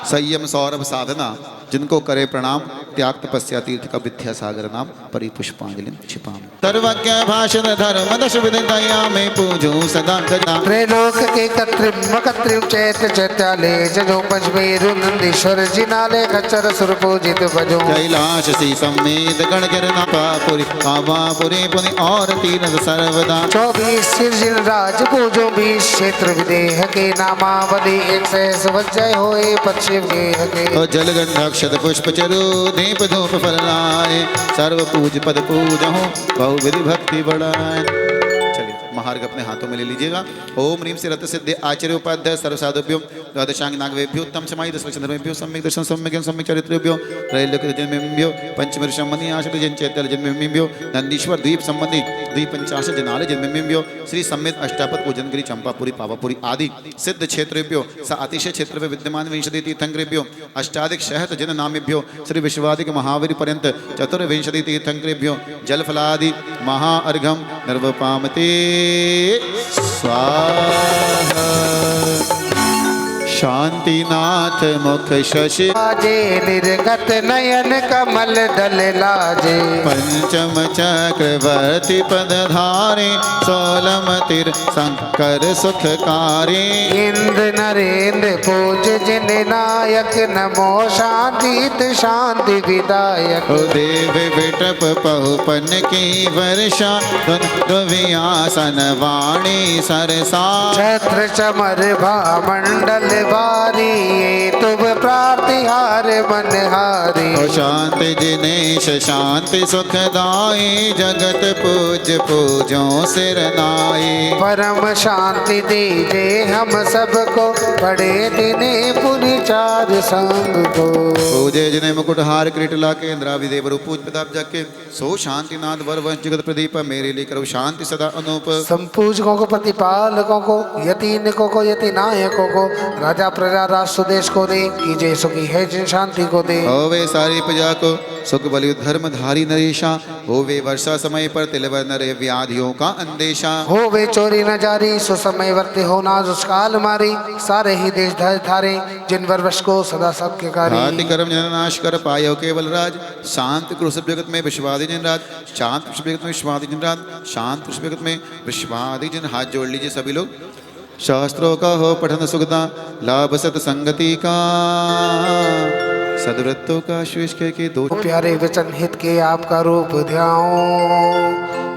Speaker 5: संयम सौरभ साधना जिनको करे प्रणाम त्याग तपस्या तीर्थ का विद्यासागर नाम परिपुष्पांजलि छिपाम। सर्वज्ञ भाषण धर्म दश विदया में पूजो सदा गजा।
Speaker 3: त्रैलोक के कत्रिम चैत चैत्याले जजो पंचमेरु नंदीश्वर जिनाले खच्चर सुर पूजित भजो।
Speaker 5: कैलाश सी समेत गण गिरना पापुरी पावापुरी पुनि और तीरथ सर्वदा।
Speaker 3: 24 सिरजिल राज पूजो 20 क्षेत्र विदेह के नामावली 100 वज्जय होए पश्चिम गेह के।
Speaker 5: जल गंधक शत पुष्प चरु दीप धूप फल लाए सर्व पूज पद पूजहु बहु विधि भक्ति बढ़ाए। चलिए महार्घ अपने हाथों में ले लीजिएगा। ओम ह्रीम से रत सिद्धि आचार्य उपाध्याय सर्व साधुभ्यो द्वादशांग नागवेभ्यो उत्तम समाई 10 लक्ष धर्मेभ्यो सम्यक दर्शन सम्यक सम्यक चरित्रेभ्यो त्रैलोक्य जन्मेभ्यो पंचमर संबंधी आश्रित जन चैत्य जन्मेभ्यो नंदीश्वर द्वीप संबंधी द्वीप 50 जनाले जन्मेभ्यो श्री सम्मेत अष्टापद पूजनगिरी चंपापुरी पावापुरी आदि सिद्ध क्षेत्रेभ्यो स अतिशय क्षेत्र में विद्यमान विंशति तीर्थंकरेभ्यो अष्टाधिक शहत जन नामेभ्यो श्री विश्वादिक महावीर पर्यंत चतुर्विंशति तीर्थंकरेभ्यो जलफलादि महाअर्घम निर्वपामते स्वाहा। शांतिनाथ मुख शशि
Speaker 3: लाजे निर्गत नयन कमल दल लाजे।
Speaker 5: पंचम चक्रवर्ती पदधारे सोलम तिर शंकर सुखकारी।
Speaker 3: इंद्र नरेंद्र पूज जिन नायक नमो शांति शांति विदायक।
Speaker 5: देव विटप पहुपन की वर्षा दुर्व्यासन वाणी सरसा।
Speaker 3: छत्र चमर भामंडल बारी ये तुम प्रार्तिहार मनहारी।
Speaker 5: शांति जिनेश शांति सुखदाई जगत पूज पूजो सिर नाई।
Speaker 3: परम शांति दीजे हम सबको बड़े दिने पुनि चार संग को।
Speaker 5: पूजे जिन्हें मुकुटहार किरीटला के इंद्राविदेव रूप पूज प्रताप जाके सो शांतिनाथ वर वंश जगत प्रदीप मेरे लिए करो शांति सदा अनूप।
Speaker 3: संपूजकों को प्रतिपालकों को यति नायकों को राजा प्रजा प्रजा राष्ट्र देश को दे, कीजिए सुखी है जिन शांति को दे।
Speaker 5: होवे सारी प्रजा को सुख बलि धर्मधारी नरेशा, होवे वर्षा समय पर तिलवर नरे व्याधियों का अंदेशा।
Speaker 3: हो वे चोरी न जारी, सुसमय वर्ते हो ना दुष्काल मारी, सारे ही देश धर धारे जिन वर्ष को सदा सबके कारी।
Speaker 5: हाथी कर्म जननाश कर पायो केवल राज, शांत कृषभ जगत में विश्वादी जिन राज, शांत कृषभ जगत में विश्वादी जिन राज, शांत कृषभ जगत में विश्वादी जिन। हाथ जोड़ लीजिए सभी लोग। शास्त्रों का हो पठन सुखदा, लाभ सत संगति का, सदवृत्तों का शेष के दो।
Speaker 3: प्यारे वचन हित के आपका रूप ध्याओ,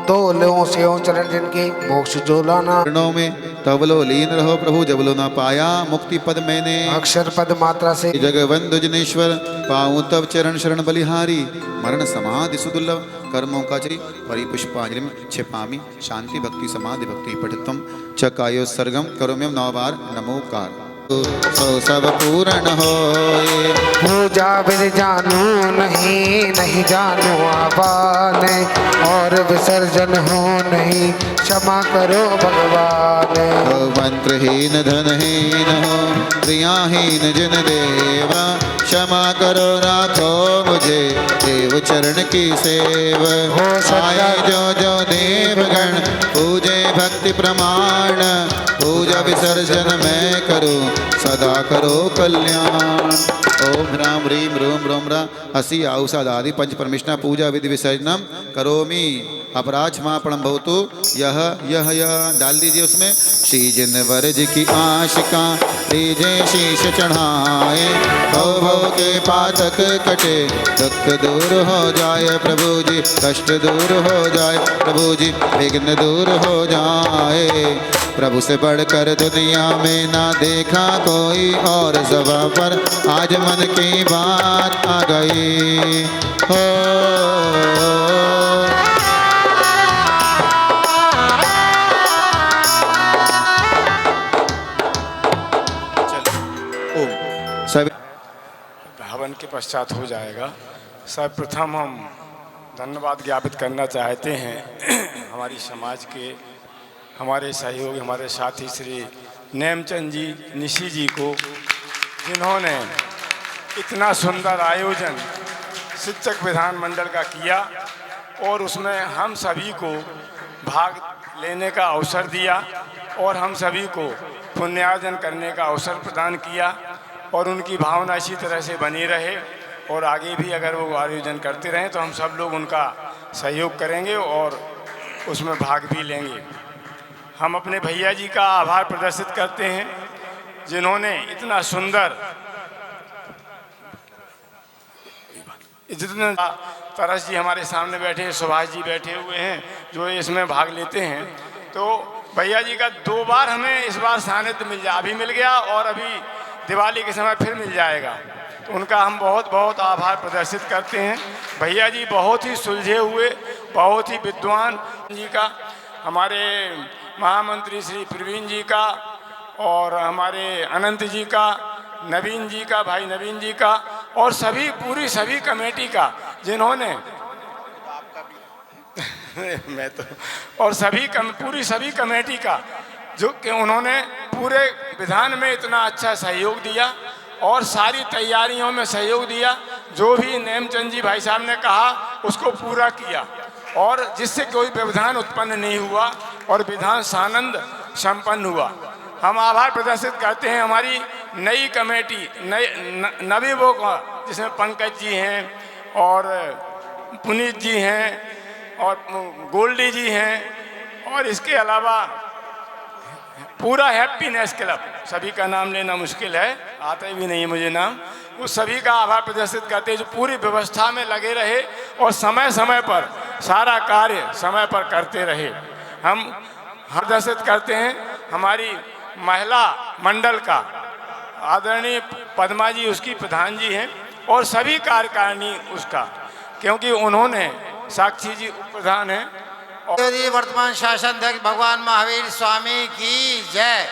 Speaker 3: दो लोगों से हो चरण जिनके मोक्ष जो लाना।
Speaker 5: चरणों में तबलो लीन रहो प्रभु, जबलो ना पाया मुक्ति पद मैंने।
Speaker 3: अक्षर पद मात्रा से
Speaker 5: जगवंदु जनेश्वर, पाऊं तब चरण शरण बलिहारी, मरण समाधि सुदुर्लभ, कर्मों का चरी परिपुष्पांजलि क्षिपामि, शांति भक्ति समाधि भक्ति पठितम चकायो सर्गम करोम्यम 9 बार नमोकार। सो सब पूर्ण होए,
Speaker 3: पूजा विधि जानू नहीं, नहीं जानू आवान, और विसर्जन हो नहीं, क्षमा करो भगवान।
Speaker 5: मंत्रहीन धनहीन हो, क्रियाहीन जिन देवा, क्षमा करो राखो मुझे, देव चरण की सेव।
Speaker 3: हो
Speaker 5: आए जो देवगण, पूजे भक्ति प्रमाण, पूजा विसर्जन मैं करूं, सदा करो कल्याण। ओम ह्रां ह्रीं ह्रूं ह्रौं ह्रां हसी औषधादि पंच परमेष्णा पूजा विधि विसर्जनम करोमि, अपराध क्षमापणम भवतु। यह डाल दीजिए उसमें। श्री जिन वरज की आशिका, लीजिए शीश चढ़ाए, भव भव के पातक कटे, दुख दूर हो जाए प्रभु जी, कष्ट दूर हो जाए प्रभु जी, विघ्न दूर हो जाए। प्रभु से बढ़कर दुनिया में ना देखा कोई और, सभा पर आज मन की बात आ गई हो। सभी
Speaker 6: हवन के पश्चात हो जाएगा। सर्वप्रथम हम धन्यवाद ज्ञापित करना चाहते हैं हमारी समाज के हमारे सहयोगी, हमारे साथी श्री नेमचंद जी निशी जी को, जिन्होंने इतना सुंदर आयोजन शिक्षक विधानमंडल का किया और उसमें हम सभी को भाग लेने का अवसर दिया और हम सभी को पुण्यार्जन करने का अवसर प्रदान किया। और उनकी भावना इसी तरह से बनी रहे और आगे भी अगर वो आयोजन करते रहें तो हम सब लोग उनका सहयोग करेंगे और उसमें भाग भी लेंगे। हम अपने भैया जी का आभार प्रदर्शित करते हैं, जिन्होंने इतना सुंदर, जितना तरस जी हमारे सामने बैठे, सुभाष जी बैठे हुए हैं जो इसमें भाग लेते हैं। तो भैया जी का 2 बार हमें इस बार सानिध्य मिल गया, अभी मिल गया और अभी दिवाली के समय फिर मिल जाएगा। तो उनका हम बहुत बहुत आभार प्रदर्शित करते हैं। भैया जी बहुत ही सुलझे हुए, बहुत ही विद्वान जी का, हमारे महामंत्री श्री प्रवीण जी का और हमारे अनंत जी का, नवीन जी का, भाई नवीन जी का और सभी कमेटी का, जिन्होंने मैं तो और सभी कमेटी का, जो कि उन्होंने पूरे विधान में इतना अच्छा सहयोग दिया और सारी तैयारियों में सहयोग दिया। जो भी नेमचंद जी भाई साहब ने कहा उसको पूरा किया और जिससे कोई व्यवधान उत्पन्न नहीं हुआ और विधान सानंद संपन्न हुआ। हम आभार प्रदर्शित करते हैं हमारी नई कमेटी, नवीबों का, जिसमें पंकज जी हैं और पुनीत जी हैं और गोल्डी जी हैं और इसके अलावा पूरा हैप्पीनेस क्लब, सभी का नाम लेना मुश्किल है, आता भी नहीं है मुझे नाम, वो सभी का आभार प्रदर्शित करते हैं जो पूरी व्यवस्था में लगे रहे और समय समय पर सारा कार्य समय पर करते रहे। हम प्रदर्शित करते हैं हमारी महिला मंडल का, आदरणीय पद्मा जी उसकी प्रधान जी हैं और सभी कार्यकारिणी उसका, क्योंकि उन्होंने, साक्षी जी प्रधान हैं।
Speaker 7: वर्तमान शासन अध्यक्ष भगवान महावीर स्वामी की जय।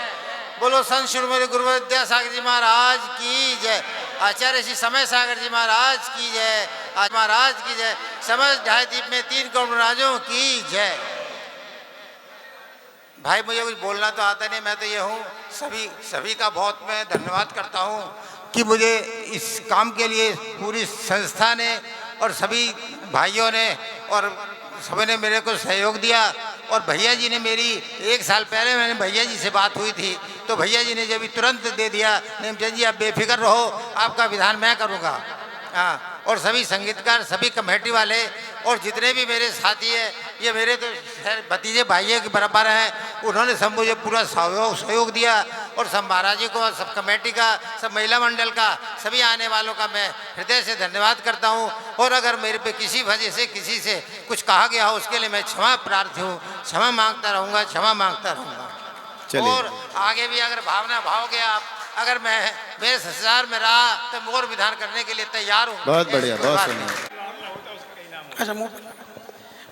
Speaker 7: बोलो संत शिरोमणि गुरु विद्यासागर जी महाराज की जय। आचार्य श्री समय सागर जी महाराज की जय। आज महाराज की जय। समस्त ढाई दीप में 3 करोड़ राजों की जय। भाई मुझे कुछ बोलना तो आता नहीं, मैं तो ये हूँ सभी का बहुत मैं धन्यवाद करता हूँ कि मुझे इस काम के लिए पूरी संस्था ने और सभी भाइयों ने और सभी ने मेरे को सहयोग दिया। और भैया जी ने मेरी 1 साल पहले मैंने भैया जी से बात हुई थी, तो भैया जी ने जब तुरंत दे दिया, नेमचंद जी आप बेफिक्र रहो, आपका विधान मैं करूँगा। हाँ, और सभी संगीतकार, सभी कमेटी वाले और जितने भी मेरे साथी हैं, ये मेरे तो भतीजे भाइयों के बराबर हैं, उन्होंने सब मुझे पूरा सहयोग दिया। और सब महाराज जी को, सब कमेटी का, सब महिला मंडल का, सभी आने वालों का मैं हृदय से धन्यवाद करता हूँ। और अगर मेरे पे किसी वजह से किसी से कुछ कहा गया हो, उसके लिए मैं क्षमा प्रार्थी हूँ, क्षमा मांगता रहूँगा, क्षमा मांगता रहूँगा। और आगे भी अगर भावना भाओगे आप, अगर मैं मेरे संसार में रहा तो मोर विधान करने के लिए तैयार हूँ।
Speaker 5: बहुत बढ़िया, बहुत सुंदर।
Speaker 8: अच्छा,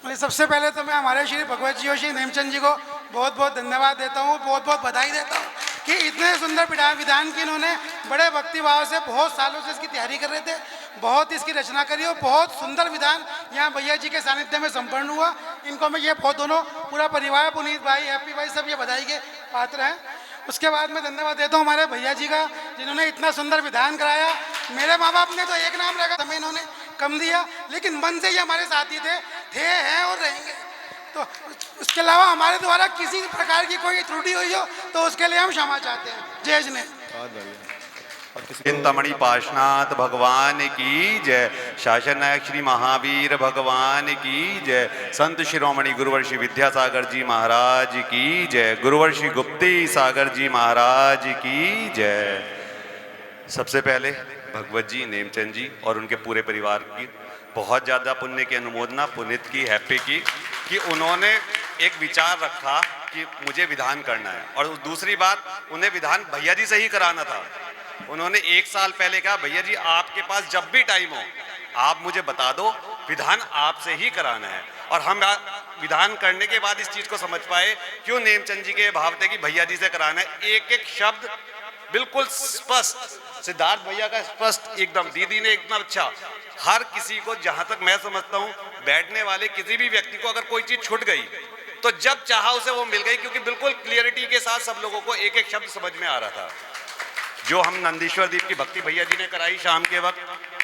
Speaker 8: मैं सबसे पहले तो मैं हमारे श्री भगवत जी और श्री नेमचंद जी को बहुत बहुत धन्यवाद देता हूँ, बहुत बहुत बधाई देता हूँ कि इतने सुंदर विधान की इन्होंने बड़े भक्तिभाव से बहुत सालों से इसकी तैयारी कर रहे थे, बहुत इसकी रचना करी और बहुत सुंदर विधान यहाँ भैया जी के सानिध्य में संपन्न हुआ। इनको मैं ये बहुत दोनों पूरा परिवार, पुनीत भाई, हैप्पी भाई, सब ये बधाई के पात्र हैं। उसके बाद मैं धन्यवाद देता हूँ हमारे भैया जी का, जिन्होंने इतना सुंदर विधान कराया। मेरे माँ बाप ने तो एक नाम रखा, समय इन्होंने कम दिया, लेकिन मन से ही हमारे साथी थे हैं और रहेंगे। तो उसके अलावा हमारे द्वारा किसी प्रकार की कोई त्रुटि हुई हो तो उसके लिए हम क्षमा चाहते हैं। जय जिने।
Speaker 9: चिंतामणि पार्श्वनाथ भगवान की जय। शासन नायक श्री महावीर भगवान की जय। संत शिरोमणि गुरुवर्षि विद्यासागर जी महाराज की जय। गुरुवर्षि गुप्ती सागर जी महाराज की जय। सबसे पहले भगवत जी, नेमचंद जी और उनके पूरे परिवार की बहुत ज़्यादा पुण्य की अनुमोदना, पुनीत की, हैप्पी की, कि उन्होंने एक विचार रखा कि मुझे विधान करना है। और दूसरी बात, उन्हें विधान भैया जी से ही कराना था। उन्होंने 1 साल पहले कहा, भैया जी आपके पास जब भी टाइम हो आप मुझे बता दो, विधान आपसे ही कराना है। और हम विधान करने के बाद इस चीज़ को समझ पाए क्यों नेमचंद जी के भाव थे कि भैया जी से कराना है। एक एक शब्द बिल्कुल स्पष्ट, सिद्धार्थ भैया का स्पष्ट एकदम, दीदी ने एकदम अच्छा। हर किसी को, जहाँ तक मैं समझता हूँ, बैठने वाले किसी भी व्यक्ति को अगर कोई चीज़ छूट गई तो जब चाहा उसे वो मिल गई, क्योंकि बिल्कुल क्लियरिटी के साथ सब लोगों को एक एक शब्द समझ में आ रहा था। जो हम नंदीश्वर दीप की भक्ति भैया जी ने कराई शाम के वक्त,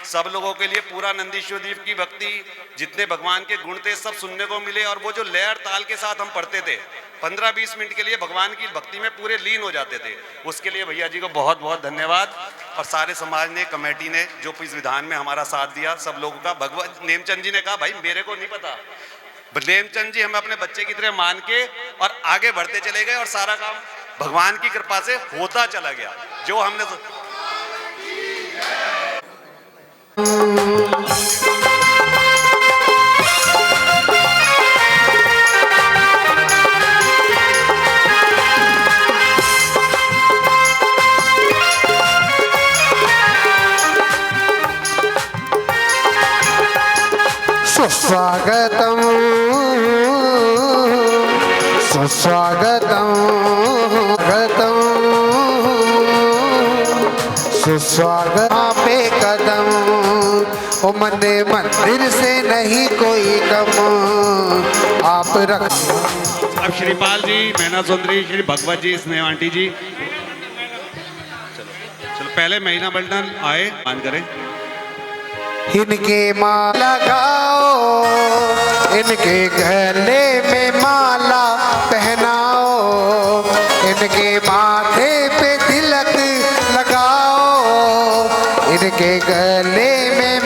Speaker 9: सब लोगों के लिए पूरा नंदीश्वर दीप की भक्ति, जितने भगवान के गुण थे सब सुनने को मिले। और वो जो लहर ताल के साथ हम पढ़ते थे, 15-20 मिनट के लिए भगवान की भक्ति में पूरे लीन हो जाते थे। उसके लिए भैया जी को बहुत बहुत धन्यवाद। और सारे समाज ने, कमेटी ने, जो इस विधान में हमारा साथ दिया, सब लोगों का। भगवत नेमचंद जी ने कहा, भाई मेरे को नहीं पता, नेमचंद जी हमें अपने बच्चे की तरह मान के और आगे बढ़ते चले गए और सारा काम भगवान की कृपा से होता चला गया। जो हमने
Speaker 3: सुस्वागतम सुस्वागतम गतम सुस्वागत पे कदम, ओ मंदिर से नहीं कोई कम आप रख।
Speaker 10: अब श्रीपाल जी, मैना सुंदरी, श्री भगवत जी, स्नेह आंटी जी, चलो पहले महीना बल्टन आए, मान करें।
Speaker 3: इनके माला लगाओ, इनके गले में माला पहनाओ, इनके माथे पे तिलक लगाओ, इनके गले में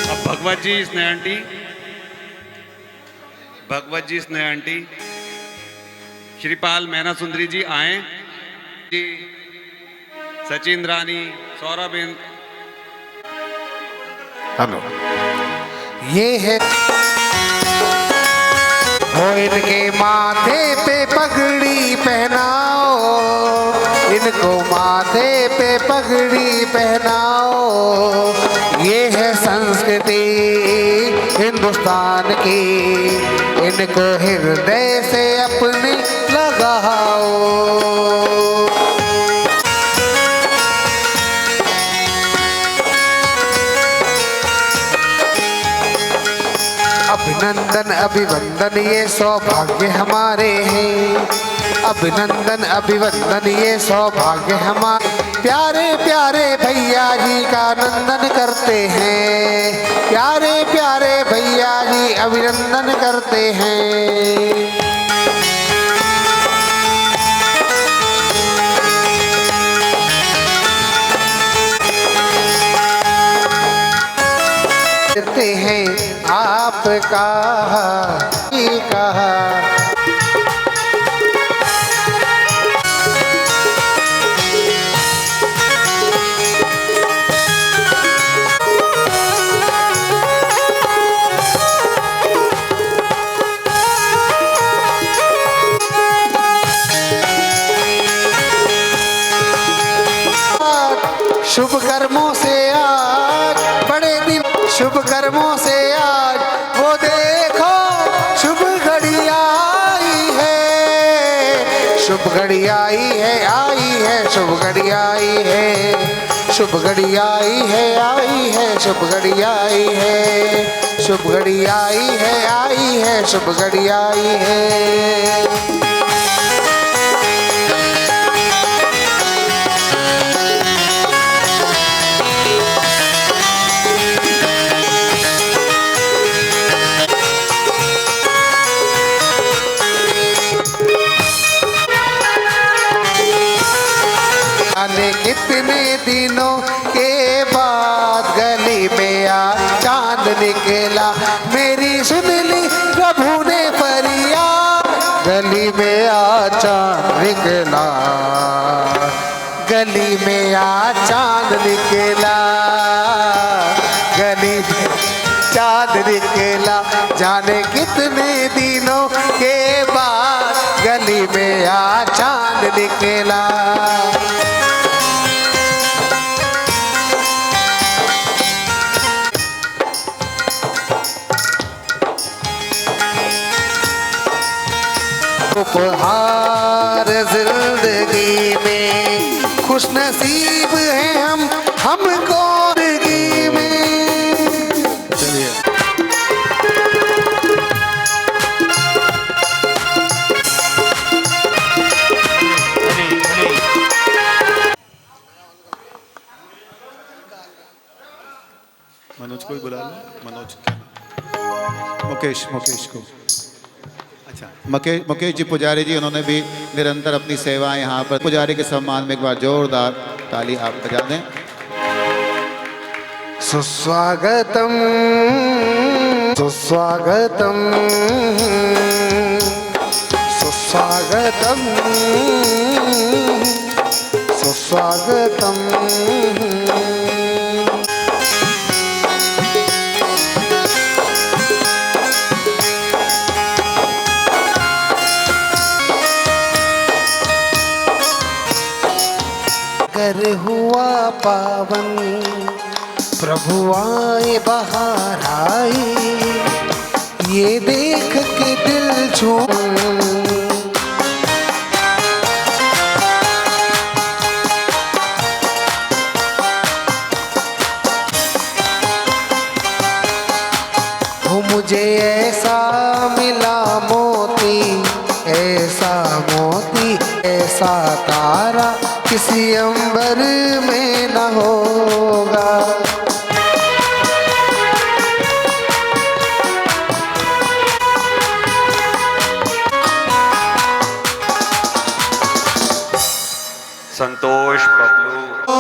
Speaker 10: अब भगवत जी, स्नेह आंटी, भगवत जी, स्नेह आंटी, श्रीपाल, मैना सुंदरी जी आए जी, सचिन रानी, सौरभ,
Speaker 3: हेलो, ये है वो, इनके माथे पे पगड़ी पहनाओ, इनको माथे पे पगड़ी पहनाओ। ये है संस्कृति हिंदुस्तान की, इनको हृदय से अपने लगाओ। अभिनंदन अभिवंदन ये सौभाग्य हमारे हैं। अभिनंदन अभिवंदन ये सौभाग्य हमारे। प्यारे प्यारे भैया जी का नंदन करते हैं। प्यारे प्यारे भैया जी अभिनंदन करते हैं। करते हैं आपका ही कहा। शुभ कर्मों से आज बड़े दिन, शुभ कर्मों से आज वो देखो शुभ घड़ी आई है। शुभ घड़ी आई है, आई है, शुभ घड़ी आई है। शुभ घड़ी आई है, आई है, शुभ घड़ी आई है। शुभ घड़ी आई है, आई है, शुभ घड़ी आई है। कितने दिनों के बाद गली में आ चांद निकला, मेरी सुन ली प्रभु ने फरियाद। गली में आ चांद निकला, गली में आ चांद निकला, गली में चांद निकला। जाने कितने दिनों के बाद गली में आ चांद निकला। उपहार जिंदगी में खुश नसीब हैं हमको जिंदगी में। चलिए
Speaker 4: मनोज को ही बुला लो। मनोज मुकेश को। अच्छा मुकेश जी पुजारी जी, उन्होंने भी निरंतर अपनी सेवा यहाँ पर। पुजारी के सम्मान में एक बार जोरदार ताली आप बजा दें।
Speaker 3: सुस्वागतम सुस्वागतम सुस्वागतम सुस्वागतम। कर हुआ पावन प्रभु आए बाहर आई, ये देख के दिल झूम। वो मुझे ऐसा मिला मोती, ऐसा मोती, ऐसा तारा किसी अंबर में न होगा।
Speaker 9: संतोष बबलू।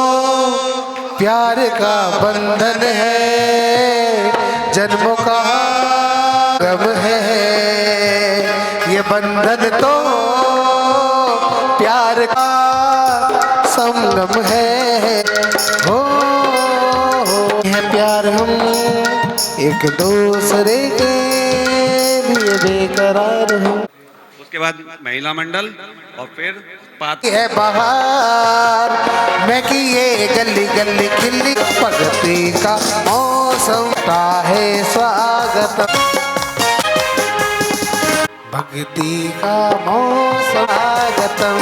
Speaker 3: प्यार का बंधन है, जन्मों का गम है, ये बंधन तो प्यार का संगम है। हो है प्यार हम एक दूसरे के लिए बेकरार हो।
Speaker 10: उसके बाद महिला मंडल और फिर
Speaker 3: है बाहर मैं कि ये गली गली खिली भक्ति का मौसम का है स्वागत। भक्ति का मौसम स्वागतम।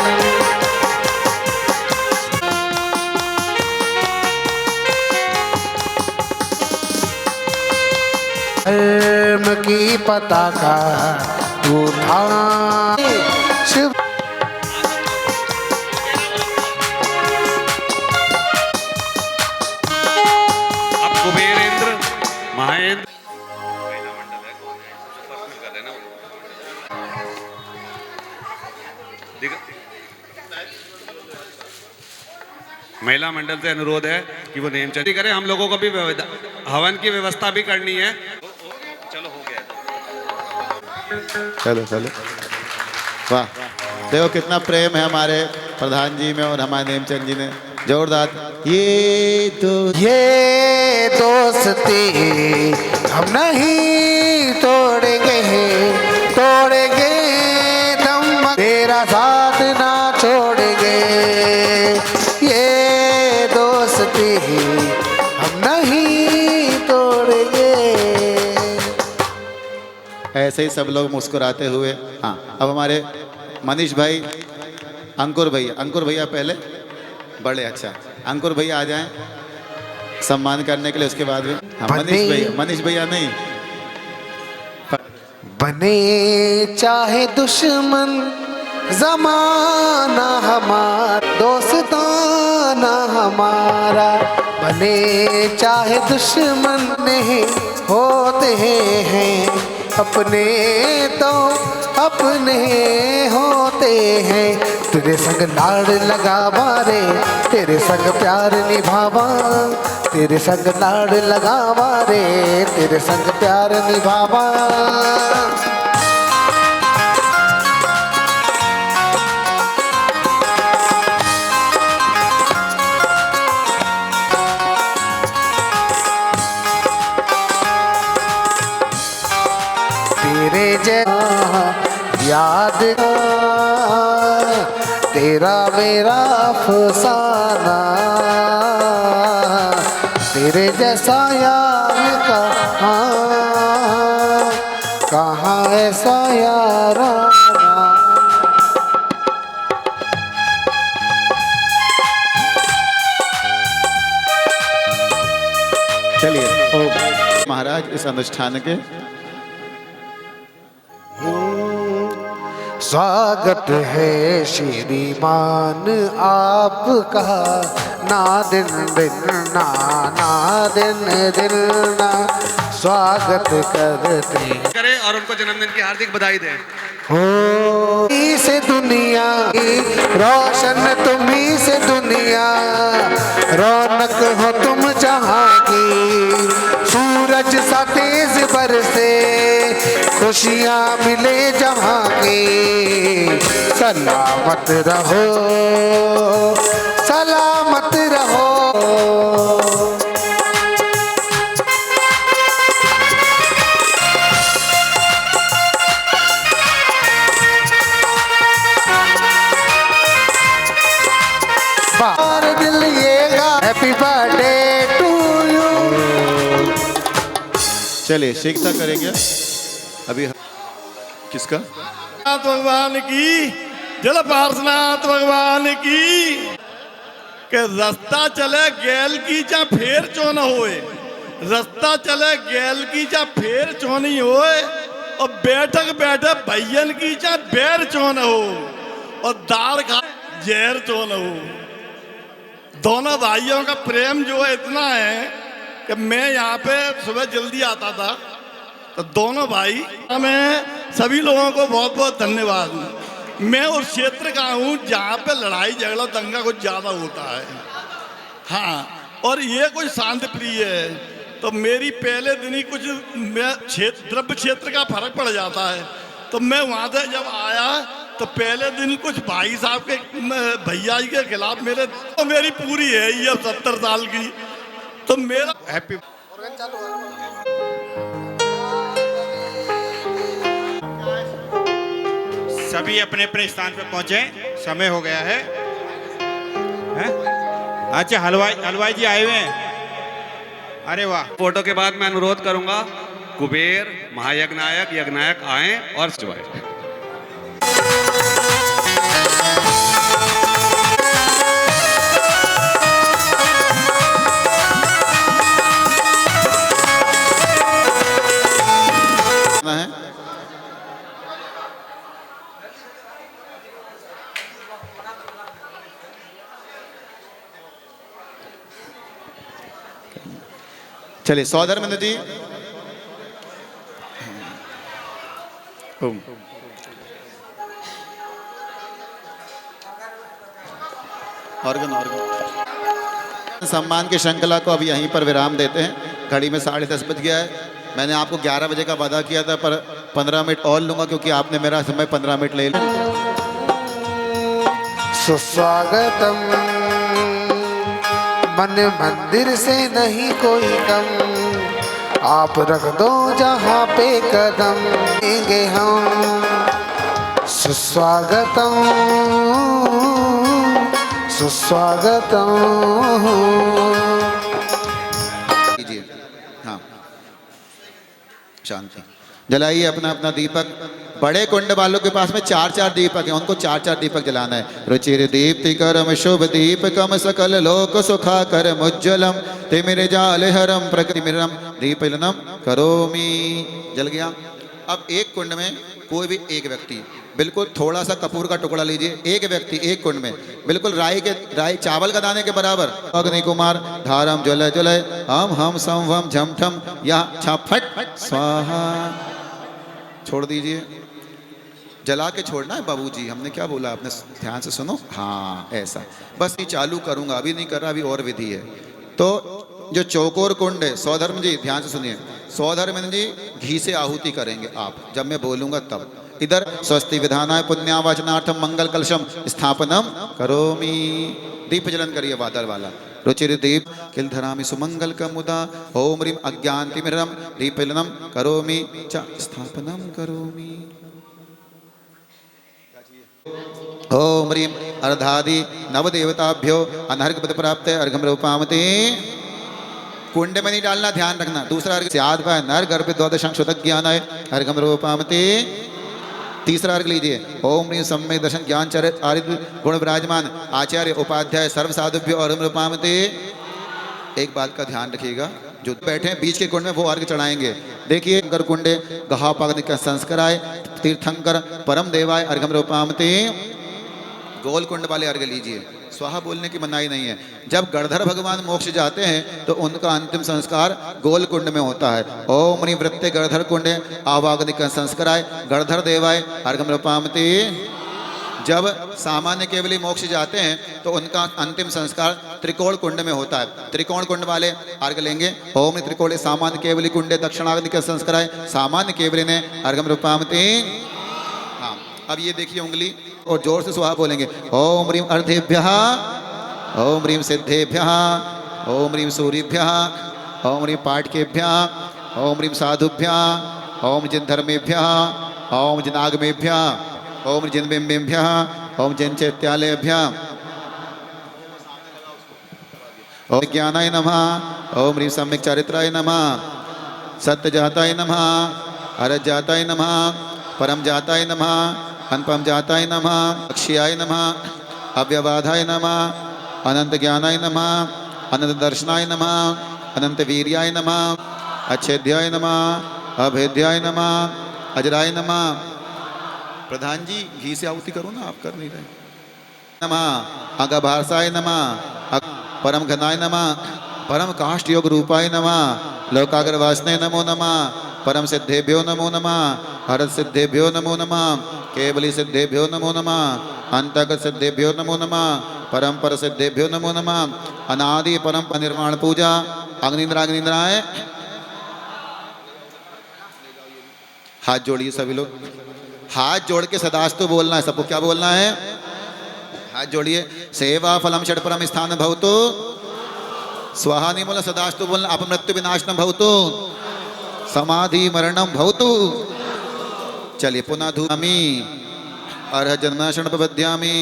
Speaker 3: धर्म की पताका उठा शिव
Speaker 10: अब कुबेरेंद्र महेंद्र महिला मंडल है, कौन है? पर्सनल कर देना महिला मंडल से अनुरोध है कि वो नेमचंदी करें। हम लोगों को भी हवन की व्यवस्था भी करनी है। चलो हो गया।
Speaker 5: चलो चलो, वाह, देखो कितना प्रेम है हमारे प्रधान जी में और हमारे नेमचंद जी ने। जोरदार।
Speaker 3: ये दोस्ती हम नहीं तोड़ेंगे, तोड़ेंगे दम तेरा साथ ना छोड़ेंगे। ये दोस्ती हम नहीं तोड़ेंगे।
Speaker 5: ऐसे ही सब लोग मुस्कुराते हुए। हाँ, अब हमारे मनीष भाई, अंकुर भैया पहले बड़े। अच्छा, अंकुर भैया आ जाएं सम्मान करने के लिए। उसके बाद में हाँ, मनीष भैया नहीं।
Speaker 3: बने चाहे दुश्मन जमाना हमारा, दोस्ताना हमारा, बने चाहे दुश्मन नहीं होते हैं अपने, तो अपने होते हैं। तेरे संग लाड़ लगावा रे, तेरे संग प्यार निभावा, तेरे संग लाड़ लगावा रे, तेरे संग प्यार निभावा। तेरे जैसा याद तेरा मेरा अफसाना, तेरे जैसा यार कहाँ ऐसा याराना।
Speaker 5: चलिए महाराज इस अनुष्ठान के
Speaker 3: स्वागत है श्रीमान आपका, ना दिन दिन ना दिन दिन ना स्वागत करते
Speaker 10: करें और उनको जन्मदिन की हार्दिक बधाई दें।
Speaker 3: हो से दुनिया की रोशन, तुम्ही से दुनिया रौनक हो तुम जहाँ की। सूरज सा तेज बरसे खुशियाँ मिले जहाँ की। सलामत रहो, सलामत रहो। बार दिल ये हैप्पी बर्थडे टू यू।
Speaker 5: चलिए शिक्षा करेंगे अभी। किसका?
Speaker 11: भगवान की जल पार्शनाथ भगवान की के रास्ता चले गैल की जा फेर चोन होए, रास्ता चले गैल की जा फेर चोनी होए, और बैठक बैठे भैयन की जा बैर चोन हो, और दार खा जहर चोन हो। दोनों भाइयों का प्रेम जो है इतना है कि मैं यहाँ पे सुबह जल्दी आता था, तो दोनों भाई, मैं सभी लोगों को बहुत बहुत धन्यवाद। मैं उस क्षेत्र का हूँ जहाँ पे लड़ाई झगड़ा दंगा कुछ ज़्यादा होता है। हाँ, और ये कुछ शांत प्रिय है, तो मेरी पहले दिन ही कुछ द्रव्य क्षेत्र का फर्क पड़ जाता है। तो मैं वहाँ से जब आया तो पहले दिन कुछ भाई साहब के भैया जी के खिलाफ मेरी पूरी है ये 70 साल की, तो मेरा हैप्पी।
Speaker 12: सभी अपने अपने स्थान पर पहुंचे, समय हो गया है, हैं? अच्छा हलवाई जी आए हुए हैं। अरे वाह।
Speaker 10: फोटो के बाद मैं अनुरोध करूंगा कुबेर महायज्ञनायक यज्ञनायक आए और सजवाएं।
Speaker 5: चलिए सौधर्मेंद्र जी। ओम। ऑर्गन सम्मान की श्रृंखला को अब यहीं पर विराम देते हैं। घड़ी में 10:30 बज गया है। मैंने आपको 11 बजे का वादा किया था, पर 15 मिनट और लूंगा क्योंकि आपने मेरा समय 15 मिनट ले लिया।
Speaker 3: सुस्वागतम मन मंदिर से नहीं कोई कम, आप रख दो जहाँ पे कदम देंगे हम। सुस्वागतम सुस्वागतम।
Speaker 5: कीजिए। हाँ, शांति। जलाइए अपना अपना दीपक। बड़े कुंड वालों के पास में 4-4 दीपक हैं, उनको 4-4 दीपक जलाना है। रुचिर दीप्ति करम शुभ दीपकम सकल लोक सुखा करम उज्ज्वलम तिमिर जाल हरम प्रकृति मिरम दीपलनम करोमि। जल गया। अब एक कुंड में कोई भी एक व्यक्ति बिल्कुल थोड़ा सा कपूर का टुकड़ा लीजिए। एक व्यक्ति एक कुंड में बिल्कुल राई चावल का दाने के बराबर। अग्नि कुमार धारम ज्वलय ज्वलय हम सम वम झम ठम या छाफट स्वाहा। छोड़ दीजिए। जला के छोड़ना है बाबूजी, हमने क्या बोला आपने ध्यान से सुनो। हाँ ऐसा बस ये चालू करूंगा, अभी नहीं कर रहा, अभी और विधि है। तो जो चौकोर कुंड है, सौधर्म जी ध्यान से सुनिए। सौधर्म जी घी से आहुति करेंगे आप जब मैं बोलूंगा तब। इधर स्वस्ति विधानाय पुण्यावाचनार्थम मंगल कलशम स्थापनम करोमि। दीप जलन करिए वादल वाला। रुचिर दीप किल धरामि सुमंगल का मुदा ओम ह्रीम अज्ञानतिमिरम दीपलनम करोमि च स्थापनम करोमि। ओम ह्रीम अर्धादि नवदेवताभ्यो अनर्घ प्राप्त अर्घम रूपामते। कुंड में नहीं डालना, ध्यान रखना। दूसरा अर्घ स्याद व नर गर्भ द्वादशं शुद्ध ज्ञान है अर्घम रूपामते। तीसरा अर्घ लीजिए। ओम ह्रीम सम्यक दर्शन ज्ञान चरित आरिद्र गुण विराजमान आचार्य उपाध्याय सर्व साधुभ्यो अर्घम रूपामते। एक बात का ध्यान रखिएगा, जो बैठे हैं बीच के कुंड में वो अर्घ चढ़ाएंगे। देखिए कर कुंडे गहा पाग्निक संस्कराय तीर्थंकर परम देवाय अर्घम रूपामते। गोल कुंड वाले अर्घ लीजिए। स्वाहा बोलने की मनाही नहीं है। जब गणधर भगवान मोक्ष जाते हैं तो उनका अंतिम संस्कार गोल कुंड में होता है। ओम ह्रीम वृत्ते गणधर कुंडे आवागनिक संस्काराय गणधर देवाय अर्घम रूपामते। जब सामान्य केवली मोक्ष जाते हैं तो उनका अंतिम संस्कार त्रिकोण कुंड में होता है। त्रिकोण कुंड वाले अर्घ लेंगे। ओम त्रिकोणे सामान्य केवली कुंडे दक्षिणाग्निक संस्काराय सामान्य केवली ने अर्घम रूपामते। हाँ अब ये देखिए उंगली और जोर से स्वाहा बोलेंगे। ओम ह्रीम अर्धेभ्यः ओम ह्रीम सिद्धेभ्यः ओम ह्रीम सूर्यभ्यः ओम ह्रीम पाटकेभ्यः ओम ह्रीम साधुभ्यः ओम जिन धर्मेभ्यः ओम जिन आगमेभ्यः ओम जिन बिंबेभ्यः ओम जिन चैत्यालयभ्यः ओम ज्ञानाय नमः ओम ह्रीम सम्यक चारित्राय नमः सत्य जाताय नमः अरज जाताय नमः परम जाताय नमः अनुपम जाताय नमः अक्षयाय नमः अव्यवाधाय नमः अनंत ज्ञानाय नमः अनंत दर्शनाय नमः अनंत वीर्याय नमः अच्छेद्याय नमः अभेद्याय नमः अजराय नमः। प्रधान जी घी से आहुति करो ना, आप कर नहीं रहे। नमः अगभारसाय नमः परम घनाय नमः परम काष्ठ योग रूपाय नमः लोकाग्रवासने नमो नमः परम सिद्धेभ्यो नमो नमः हरत सिद्धेभ्यो नमो नमः केवली सिद्धेभ्यो नमो नमः अंतगत सिद्धेभ्यो नमो नमः परम पर सिद्धेभ्यो नमो नमः अनादि परम निर्माण पूजा अग्निंद्राय। हाथ जोड़िए सभी लोग, हाथ जोड़ के सदास्तु बोलना है। सबको क्या बोलना है? हाथ जोड़िए। सेवा फलम षट परम स्थान भवतु स्वाहा नहीं बोला, सदास्तु बोलना। अपमृत्यु विनाशनम भवतु समाधि मरणम भवतु। चलिए पुनः धूमि अर्ह जन्म शरण प्रपद्यामि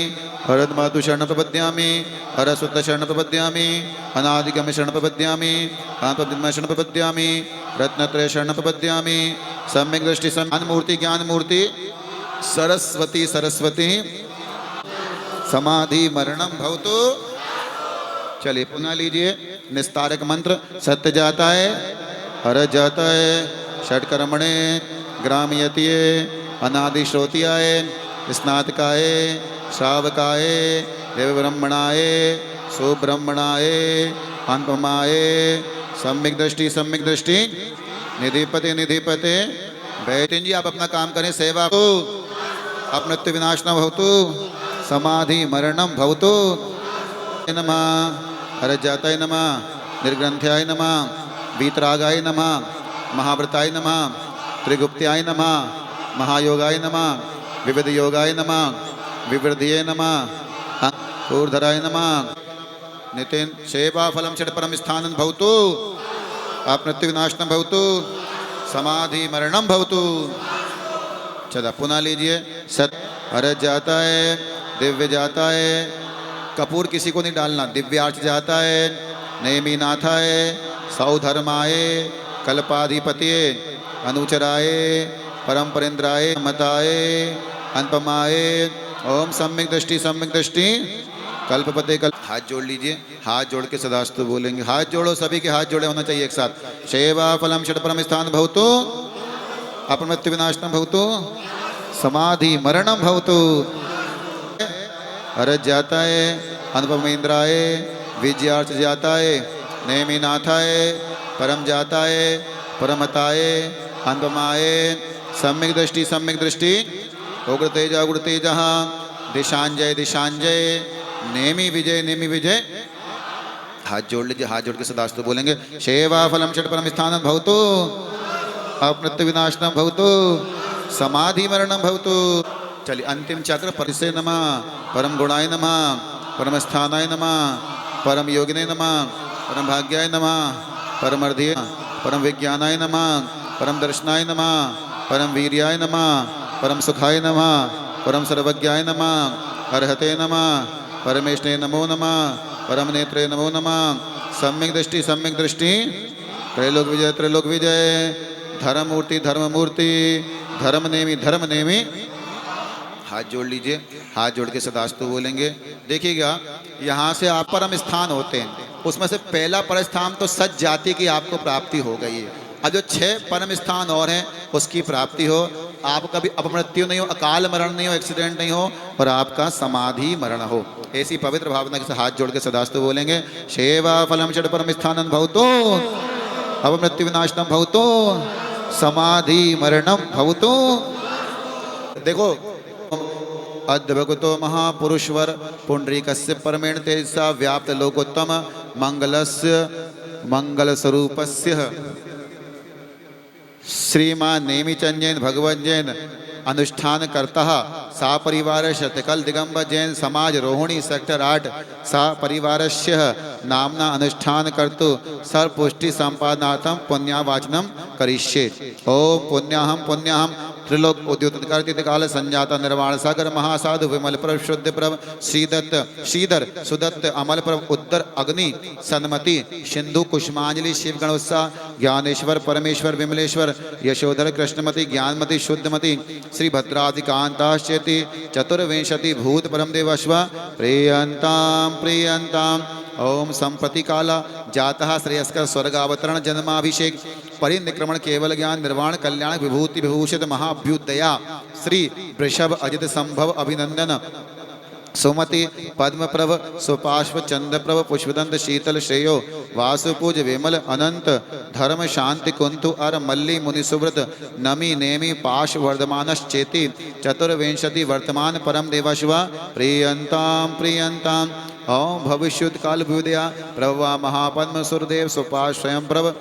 Speaker 5: हरद मातु शरण प्रपद्यामि हर शुद्ध शरण प्रपद्यामि अनादिगम शरण प्रपद्यामि अनपद्म शरण प्रपद्यामि रत्नत्रय शरण प्रपद्यामि सम्यक दृष्टि समान मूर्ति ज्ञान मूर्ति सरस्वती सरस्वती समाधि मरणम भवतु। चलिए पुनः लीजिए निस्तारक मंत्र। सत्य जाता है हरज जाता है षटकर्मणे ग्रामयतीय अनादि श्रोतियाय स्नातकाय श्रावकाय देव ब्रह्मणाय सुब्रह्मणाय अनुपमाय सम्यक दृष्टि निधिपते निधिपते। बैठें जी, आप अपना काम करें, सेवा को अपनत्व विनाश न भवतु, समाधि मरणम भवतु। नमः अरजाताय नमः, निर्ग्रंथ्याय नमः, वीतरागाय नमः, महाव्रताय नमः, त्रिगुप्त्याय नमः, महायोगाय नमः, विविध योगाय नमः, विवृद्धिये नमः, ऊर्धराय नमः। नितिन सेवा फलम षट परम स्थानं भवतु, अपनत्व विनाशनं भवतु, समाधि मरणम भवतु। चला पुनः लीजिए। सत अरज जाता है, दिव्य जाता है, कपूर किसी को नहीं डालना, दिव्यार्च जाता है, नेमीनाथाय, सौधर्माय, कल्पाधिपतिये, अनुचराय, परम परेंद्राय, मताय, अनुपमाय। ओम सम्यक दृष्टि कल्पपते कल्प। हाथ जोड़ लीजिए, हाथ जोड़ के सदास्तु बोलेंगे। हाथ जोड़ो, सभी के हाथ जोड़े होना चाहिए एक साथ। सेवा फलम षट परम स्थान भवतु, अपमृत्यु विनाशनम भवतु, समाधि मरणम भवतु। अरज जाता है, अनुपम इंद्राय, विजयार्च जाता है, नेमीनाथाय, परम जाता है, परमताय, अनुपमाय। सम्यक दृष्टि उग्र तेज दिशांजय नेमी विजय। हाथ जोड़ लीजिए, हाथ जोड़ के सदास्तु बोलेंगे। सेवा फलम षट परम स्थानं भवतु, अपमृत्यु विनाशनम भवतु, समाधि मरणम भवतु। चलिए अंतिम चक्र। परिसे नमः, परम गुणाय नमः, परम स्थानाय नमः, परम योगिने नमः, परम भाग्याय नमः, परम अर्धिये, परम विज्ञानाय नमः, परम दर्शनाय नमः, परम वीर्याय नमः, परम सुखाय नमः, परम सर्वज्ञाय नमः, अर्हते नमः, परमेष्णे नमो नमः, परम नेत्रे नमो नमः। सम्यक दृष्टि त्रैलोक विजय धर्म मूर्ति धर्म नेमी। हाथ जोड़ लीजिए, हाथ जोड़ के सदास्तु बोलेंगे। देखिएगा, यहाँ से आप परम स्थान होते हैं, उसमें से पहला परम स्थान तो सच जाति की आपको प्राप्ति हो गई है। अब जो 6 परम स्थान और हैं उसकी प्राप्ति हो, आपका कभी अपमृत्यु नहीं हो, अकाल मरण नहीं हो, एक्सीडेंट नहीं हो, और आपका समाधि मरण हो। ऐसी पवित्र भावना के साथ हाथ जोड़ के सदास्तु बोलेंगे। सेवा फलम षट परम स्थानं भवतु, अपमृत्यु विनाशनम भवतु, समाधि मरणम भवतु। देखो, अद्भुतो महापुरुषवर पुंडरीकस्य परमेण तेजसा व्याप्त लोकोत्तम मंगल स्वरूपस्य श्रीमान नेमिचंद भगवत जैन अनुष्ठान करता सा परिवार शतकल दिगंबर जैन समाज रोहिणी सेक्टर 8 सा परिवार नामना अनुष्ठान कर्तु सर्वपुष्टि संपादनार्थम पुण्यावाचनम करिष्ये। ओम पुण्याहम त्रिलोक उद्युत कर्तित काल संजाता निर्वाण सागर महासाधु विमल प्रभ शुद्ध प्रभ श्रीधर सुदत्त अमल प्रभ उत्तर अग्नि सन्मति सिंधु कुष्मांजलि शिव गणोत्साह ज्ञानेश्वर परमेश्वर विमलेश्वर यशोधर कृष्णमति ज्ञानमति शुद्धमति श्री भद्राधिकांताश्चेति चतुर्विंशति भूत परम देवश्व प्रियंताम। ओम संप्रति काला जाता श्रेयस्कर स्वर्गावतरण जन्माभिषेक परिनिक्रमण केवल ज्ञान निर्वाण कल्याण विभूति विभूषित महाभ्युदया श्री वृषभ अजित संभव अभिनंदन सुमति पद्मप्रभ सुपार्श्व चंद्रप्रभ पुष्पदंत शीतल श्रेयो वासुपूज विमल अनंत धर्म शांति कुंतु अर मल्ली मुनि सुव्रत नमी नेमी पाश वर्धमानश्चेति चतुर्विंशति वर्तमान परम देवाशिवा प्रियंताम। ओम भविष्युत काल भूदया प्रभवा महापद्म सुरदेव सुपाश स्वयं प्रभ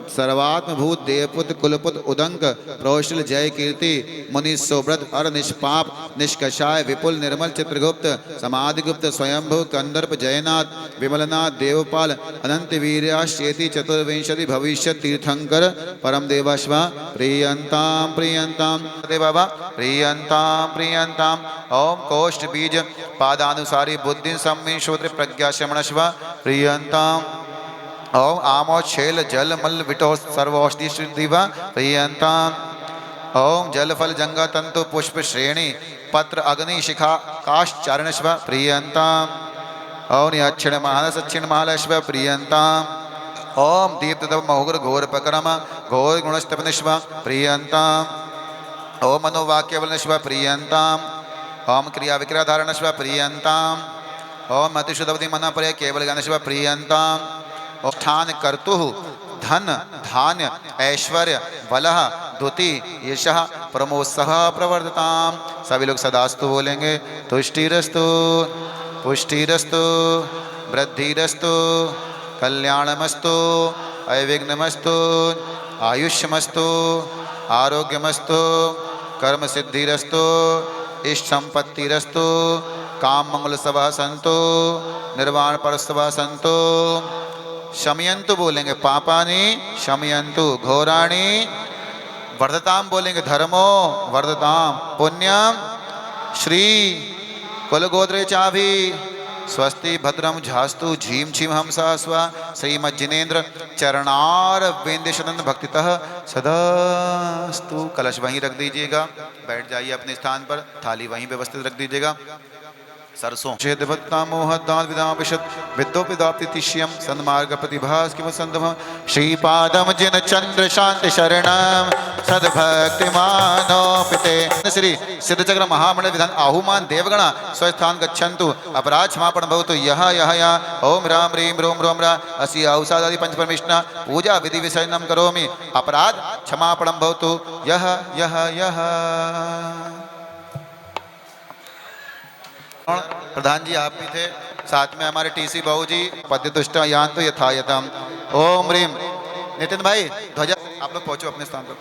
Speaker 5: सर्वात्म भूत देवपुत कुलपुत उदंक प्रोशल जय कीर्ति मुनि सुव्रत अर निष्पाप निष्कषाय विपुल निर्मल चित्रगुप्त समाधिगुप्त स्वयंभु कंदर्प जयनाथ विमलनाथ देवपाल अनंत वीर्याश्चेति चतुर्विंशति भविष्य तीर्थंकर परम देवाश्वा प्रियंताम देवा प्रियंताम। ओम कोष्ठ बीज पादानुसारी बुद्धि सम्मी श्रोत्र प्रज्ञा शमणश्वा प्रियंताम। ओम आमो छेल जल मल विटो सर्वौषधि दिवा प्रियंताम। ओम जल फल जंगा तंतु पुष्प श्रेणी पत्र अग्नि शिखा काश्चारणश्व प्रियंताम। ओम अक्षिण महालक्षिण महालश्व प्रियंताम। ओम दीप्त महुग्र घोर पकरम घोर गुणस्तपनिश्व प्रियंताम। ओम मनोवाक्यवलनश्व प्रियंताम। ओम क्रिया विक्रिया धारणश्व प्रियंताम। ओम अतिशुद्धवती मना पर केवल ज्ञानश्व प्रियंताम। स्थान कर्तु
Speaker 4: धन धान्य ऐश्वर्य बलह द्युति यशः प्रमोत्सह प्रवर्धताम। सभी लोग सदास्तु बोलेंगे। तुष्टिरस्तु पुष्टिरस्तु वृद्धिरस्तु कल्याणमस्तु अविघ्नमस्तु आयुष्यमस्तु आरोग्यमस्तु कर्म सिद्धिरस्तु इष्ट संपत्तिरस्तु काम मंगल सभा संतो निर्वाण परसभा संतो। शमयंतु बोलेंगे पापानि शमयंतु घोराणि वर्धताम बोलेंगे धर्मो वर्धताम पुण्यम श्री कुलगोत्रे चाभि स्वस्ति भद्रम झास्तु झीम छीम हमसा स्वा श्रीमज्जिनेन्द्र चरणार वेंदेशनंद भक्तितः सदास्तु। कलश वहीं रख दीजिएगा, बैठ जाइए अपने स्थान पर, थाली वहीं व्यवस्थित रख दीजिएगा। सरसों चेदभत्ता मोहदान विदापिषद विद्योपिदाप्तिशियम सन्मार्ग प्रतिभास किम संधम श्रीपादम जिन चंद्र शांति शरणम सद्भक्ति मानोपिते। श्री सिद्धचक्र महामंडल विधान आहुमान देवगणा स्वस्थान गच्छन्तु अपराध क्षमापण भवतु यह ओम राम ह्रीम रोम रोम रा असि औषधादि पंच परमेष्णा पूजा विधि विसर्जनम करोमि अपराध क्षमापणम भवतु यह यह यह। प्रधान जी आप भी थे, साथ में हमारे टीसी बाबू जी पद्य तुष्ट यान तो यथायतम। ओम ह्रीम नितिन भाई ध्वजा आप लोग पहुंचो अपने स्थान पर।